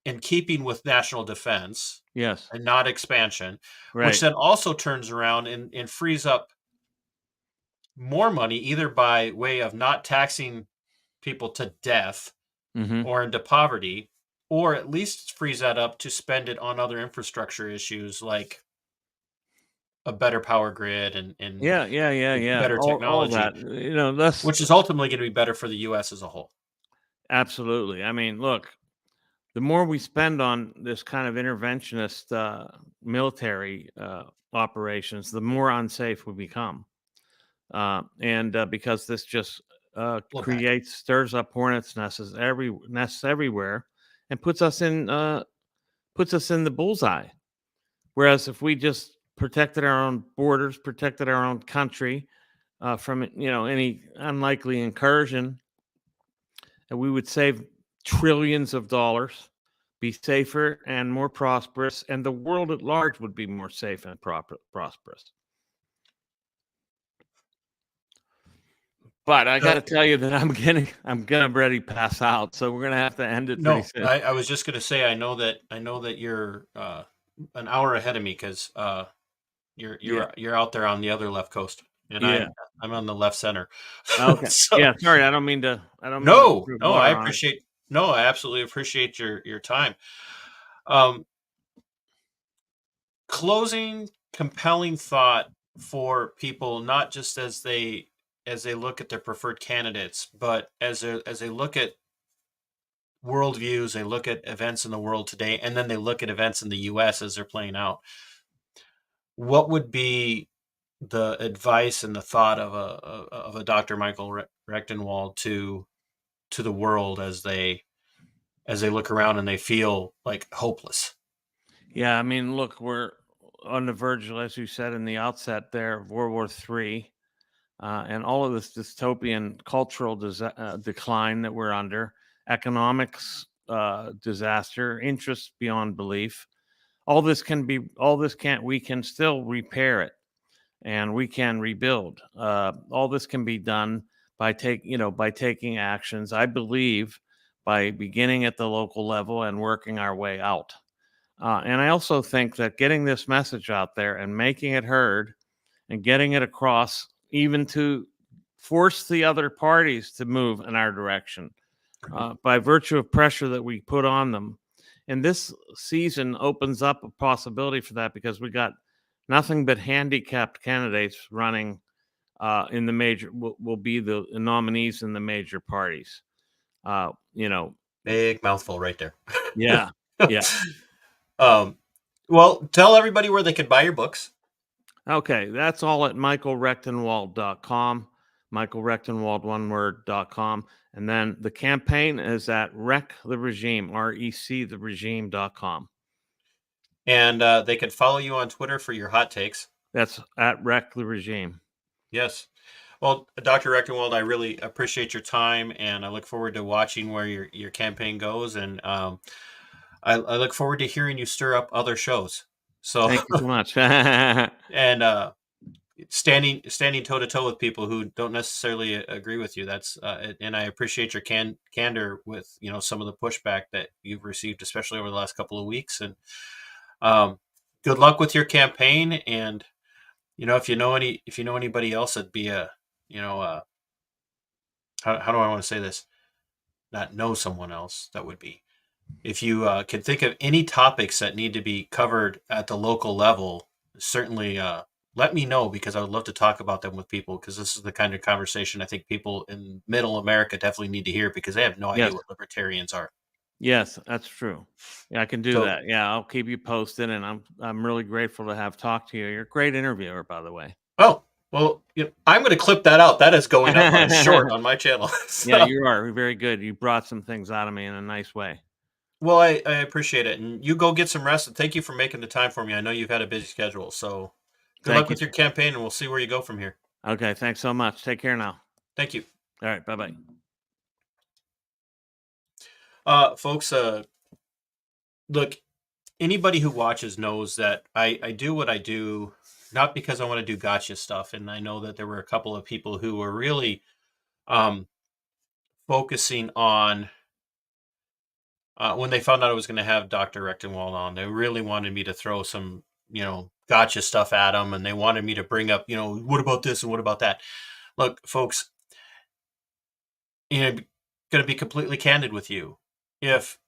in keeping with national defense. Yes. And not expansion, right. Which then also turns around and frees up more money, either by way of not taxing people to death or into poverty, or at least frees that up to spend it on other infrastructure issues like a better power grid and better technology, all that, which is ultimately going to be better for the U.S. as a whole. Absolutely. I mean, look, the more we spend on this kind of interventionist military operations, the more unsafe we become. Because this just stirs up hornets' nests everywhere, and puts us in the bullseye. Whereas if we just protected our own borders, protected our own country from any unlikely incursion, and we would save trillions of dollars, be safer and more prosperous, and the world at large would be more safe and prosperous. But I got to tell you that I'm gonna ready to pass out, so we're gonna have to end it. No, I was just gonna say I know that you're an hour ahead of me, because you're out there on the other left coast, and I'm on the left center. Okay. Sorry, I don't mean to. No, I absolutely appreciate your time. closing, compelling thought for people, not just as they look at their preferred candidates, but as they look at worldviews, they look at events in the world today, and then they look at events in the U.S. as they're playing out. What would be the advice and the thought of a Dr. Michael Rectenwald to the world as they look around and they feel like hopeless? Yeah, I mean, look, we're on the verge, as you said in the outset there, of World War III, and all of this dystopian cultural decline that we're under, economics disaster, interest beyond belief. We can still repair it, and we can rebuild. All this can be done by taking actions. I believe by beginning at the local level and working our way out. And I also think that getting this message out there and making it heard and getting it across, even to force the other parties to move in our direction by virtue of pressure that we put on them. And this season opens up a possibility for that, because we got nothing but handicapped candidates running in the major, will be the nominees in the major parties. Big mouthful right there. Yeah. Yeah. Well, tell everybody where they can buy your books. Okay, that's all at michaelrectenwald.com, michaelrectenwald1word.com. And then the campaign is at Rec the Regime, rectheregime.com. And they can follow you on Twitter for your hot takes. That's at Rec the Regime. Yes. Well, Dr. Rectenwald, I really appreciate your time, and I look forward to watching where your campaign goes. And I look forward to hearing you stir up other shows. So thank you so much. And standing toe to toe with people who don't necessarily agree with you. That's and I appreciate your candor with some of the pushback that you've received, especially over the last couple of weeks. And good luck with your campaign. And if you know anybody else that'd be how do I want to say this? Not know someone else that would be. If you can think of any topics that need to be covered at the local level, certainly let me know, because I would love to talk about them with people, because this is the kind of conversation I think people in middle America definitely need to hear, because they have no idea what libertarians are. Yes, that's true. Yeah, I can do that. Yeah, I'll keep you posted, and I'm really grateful to have talked to you. You're a great interviewer, by the way. Oh, well, I'm going to clip that out. That is going up on a short on my channel. So. Yeah, you are very good. You brought some things out of me in a nice way. Well, I appreciate it. And you go get some rest, and thank you for making the time for me. I know you've had a busy schedule, so good luck with your campaign, and we'll see where you go from here. Okay, thanks so much. Take care now. Thank you. All right, bye-bye. Folks, look, anybody who watches knows that I do what I do, not because I want to do gotcha stuff. And I know that there were a couple of people who were really focusing on when they found out I was going to have Dr. Rectenwald on. They really wanted me to throw some, gotcha stuff at them, and they wanted me to bring up, what about this and what about that? Look, folks, going to be completely candid with you. If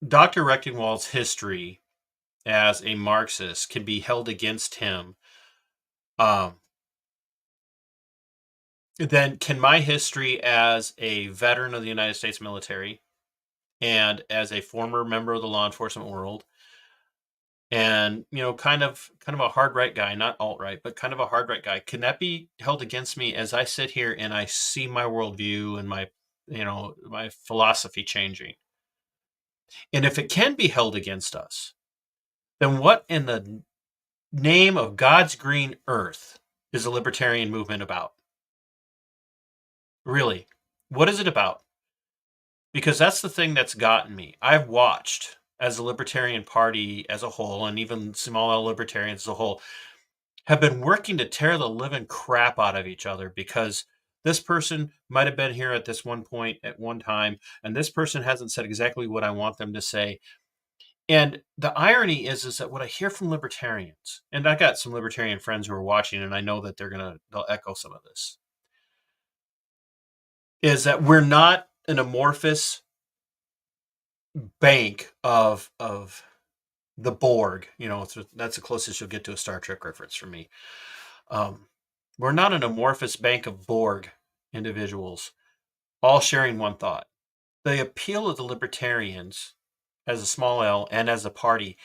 Dr. Rectenwald's history as a Marxist can be held against him, then can my history as a veteran of the United States military and as a former member of the law enforcement world, and kind of a hard right guy, not alt right, but kind of a hard right guy, can that be held against me as I sit here and I see my worldview and my my philosophy changing? And if it can be held against us, then what in the name of God's green earth is the libertarian movement about? Really, what is it about? Because that's the thing that's gotten me. I've watched as the Libertarian Party as a whole, and even small L libertarians as a whole, have been working to tear the living crap out of each other, because this person might have been here at this one point at one time, and this person hasn't said exactly what I want them to say. And the irony is that what I hear from libertarians, and I got some libertarian friends who are watching, and I know that they'll echo some of this, is that we're not an amorphous bank of the Borg. That's the closest you'll get to a Star Trek reference for me. We're not an amorphous bank of Borg individuals, all sharing one thought. The appeal of the libertarians as a small L and as a party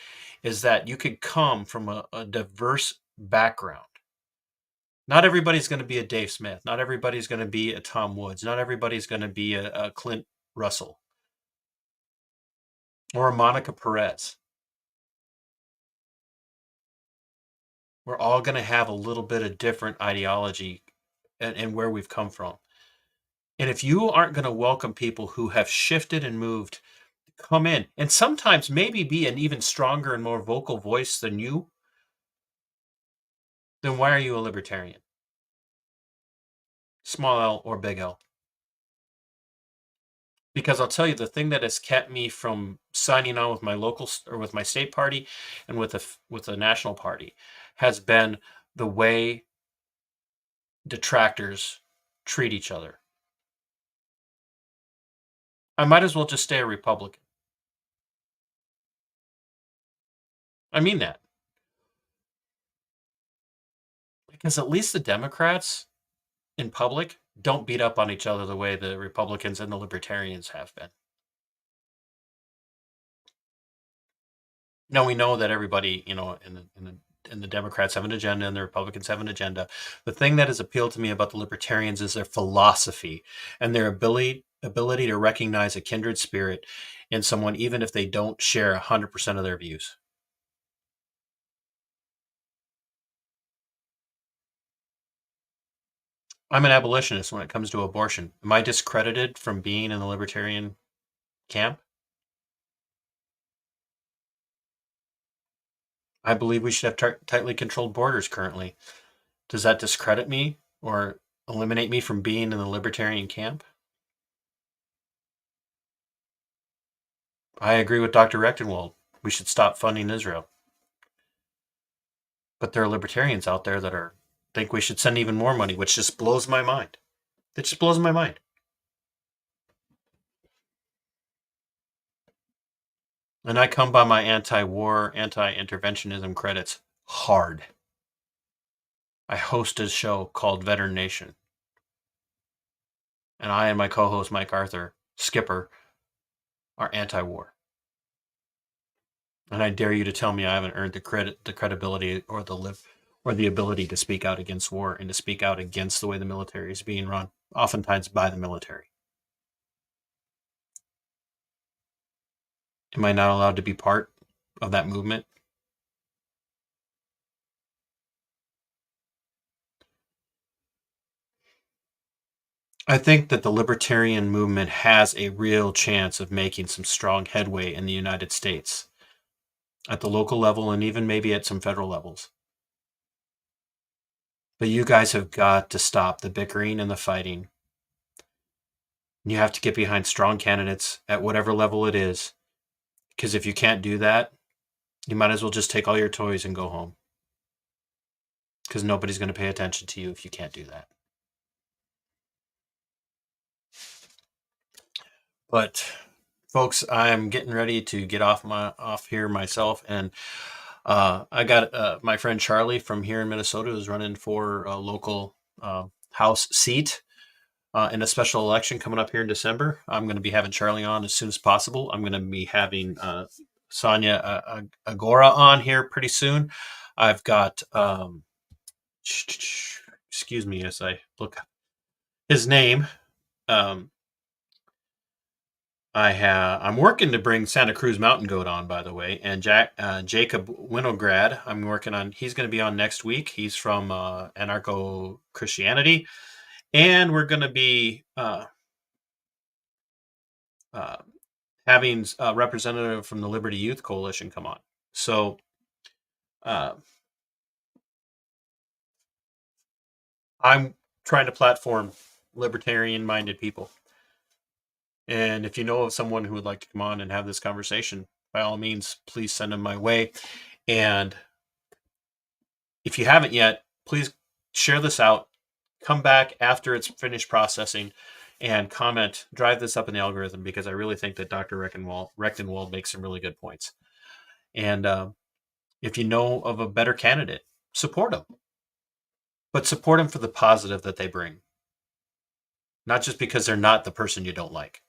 is that you could come from a diverse background. Not everybody's going to be a Dave Smith. Not everybody's going to be a Tom Woods. Not everybody's going to be a Clint Russell or a Monica Perez. We're all going to have a little bit of different ideology and where we've come from. And if you aren't going to welcome people who have shifted and moved, come in and sometimes maybe be an even stronger and more vocal voice than you, then why are you a libertarian? Small L or big L? Because I'll tell you, the thing that has kept me from signing on with my local or with my state party and with the national party has been the way detractors treat each other. I might as well just stay a Republican. I mean that. Because at least the Democrats in public don't beat up on each other the way the Republicans and the Libertarians have been. Now we know that everybody, and the Democrats have an agenda and the Republicans have an agenda. The thing that has appealed to me about the Libertarians is their philosophy and their ability to recognize a kindred spirit in someone, even if they don't share 100% of their views. I'm an abolitionist when it comes to abortion. Am I discredited from being in the Libertarian camp? I believe we should have tightly controlled borders currently. Does that discredit me or eliminate me from being in the Libertarian camp? I agree with Dr. Rectenwald. We should stop funding Israel. But there are libertarians out there that think we should send even more money, which just blows my mind. It just blows my mind. And I come by my anti-war, anti-interventionism credits hard. I host a show called Veteran Nation. And I and my co-host Mike Arthur, Skipper, are anti-war. And I dare you to tell me I haven't earned the credibility, or the ability to speak out against war and to speak out against the way the military is being run, oftentimes by the military. Am I not allowed to be part of that movement? I think that the libertarian movement has a real chance of making some strong headway in the United States at the local level and even maybe at some federal levels. But you guys have got to stop the bickering and the fighting. You have to get behind strong candidates at whatever level it is. Because if you can't do that, you might as well just take all your toys and go home. Because nobody's going to pay attention to you if you can't do that. But folks, I'm getting ready to get off here myself, and I got my friend Charlie from here in Minnesota who's running for a local House seat in a special election coming up here in December. I'm going to be having Charlie on as soon as possible. I'm going to be having Sonia Agora on here pretty soon. I've got excuse me as I look his name. I'm working to bring Santa Cruz Mountain Goat on, by the way, and Jacob Winograd. I'm working on. He's going to be on next week. He's from Anarcho Christianity, and we're going to be having a representative from the Liberty Youth Coalition come on. So, I'm trying to platform libertarian-minded people. And if you know of someone who would like to come on and have this conversation, by all means, please send them my way. And if you haven't yet, please share this out. Come back after it's finished processing and comment. Drive this up in the algorithm, because I really think that Dr. Rectenwald makes some really good points. And if you know of a better candidate, support them. But support them for the positive that they bring. Not just because they're not the person you don't like.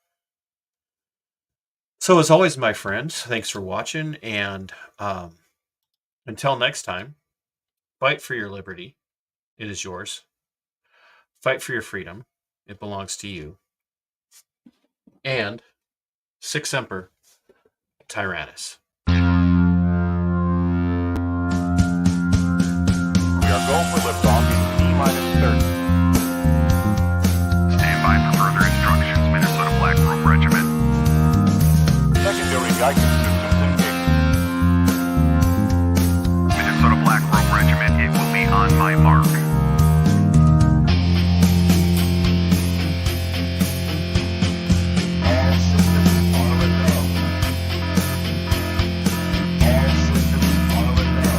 So as always, my friends, thanks for watching. And until next time, fight for your liberty. It is yours. Fight for your freedom. It belongs to you. And Sic Semper Tyrannis. We are going for liftoff in T-30. Stand by for further instructions, Minnesota Black Robe Regiment. Secondary guidance systems engaged. Minnesota Black Robe Regiment, it will be on my mark. All systems are a go. All systems are a go.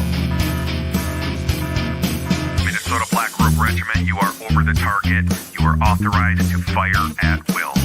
Minnesota Black Robe Regiment, you are over the target. You are authorized to fire at will.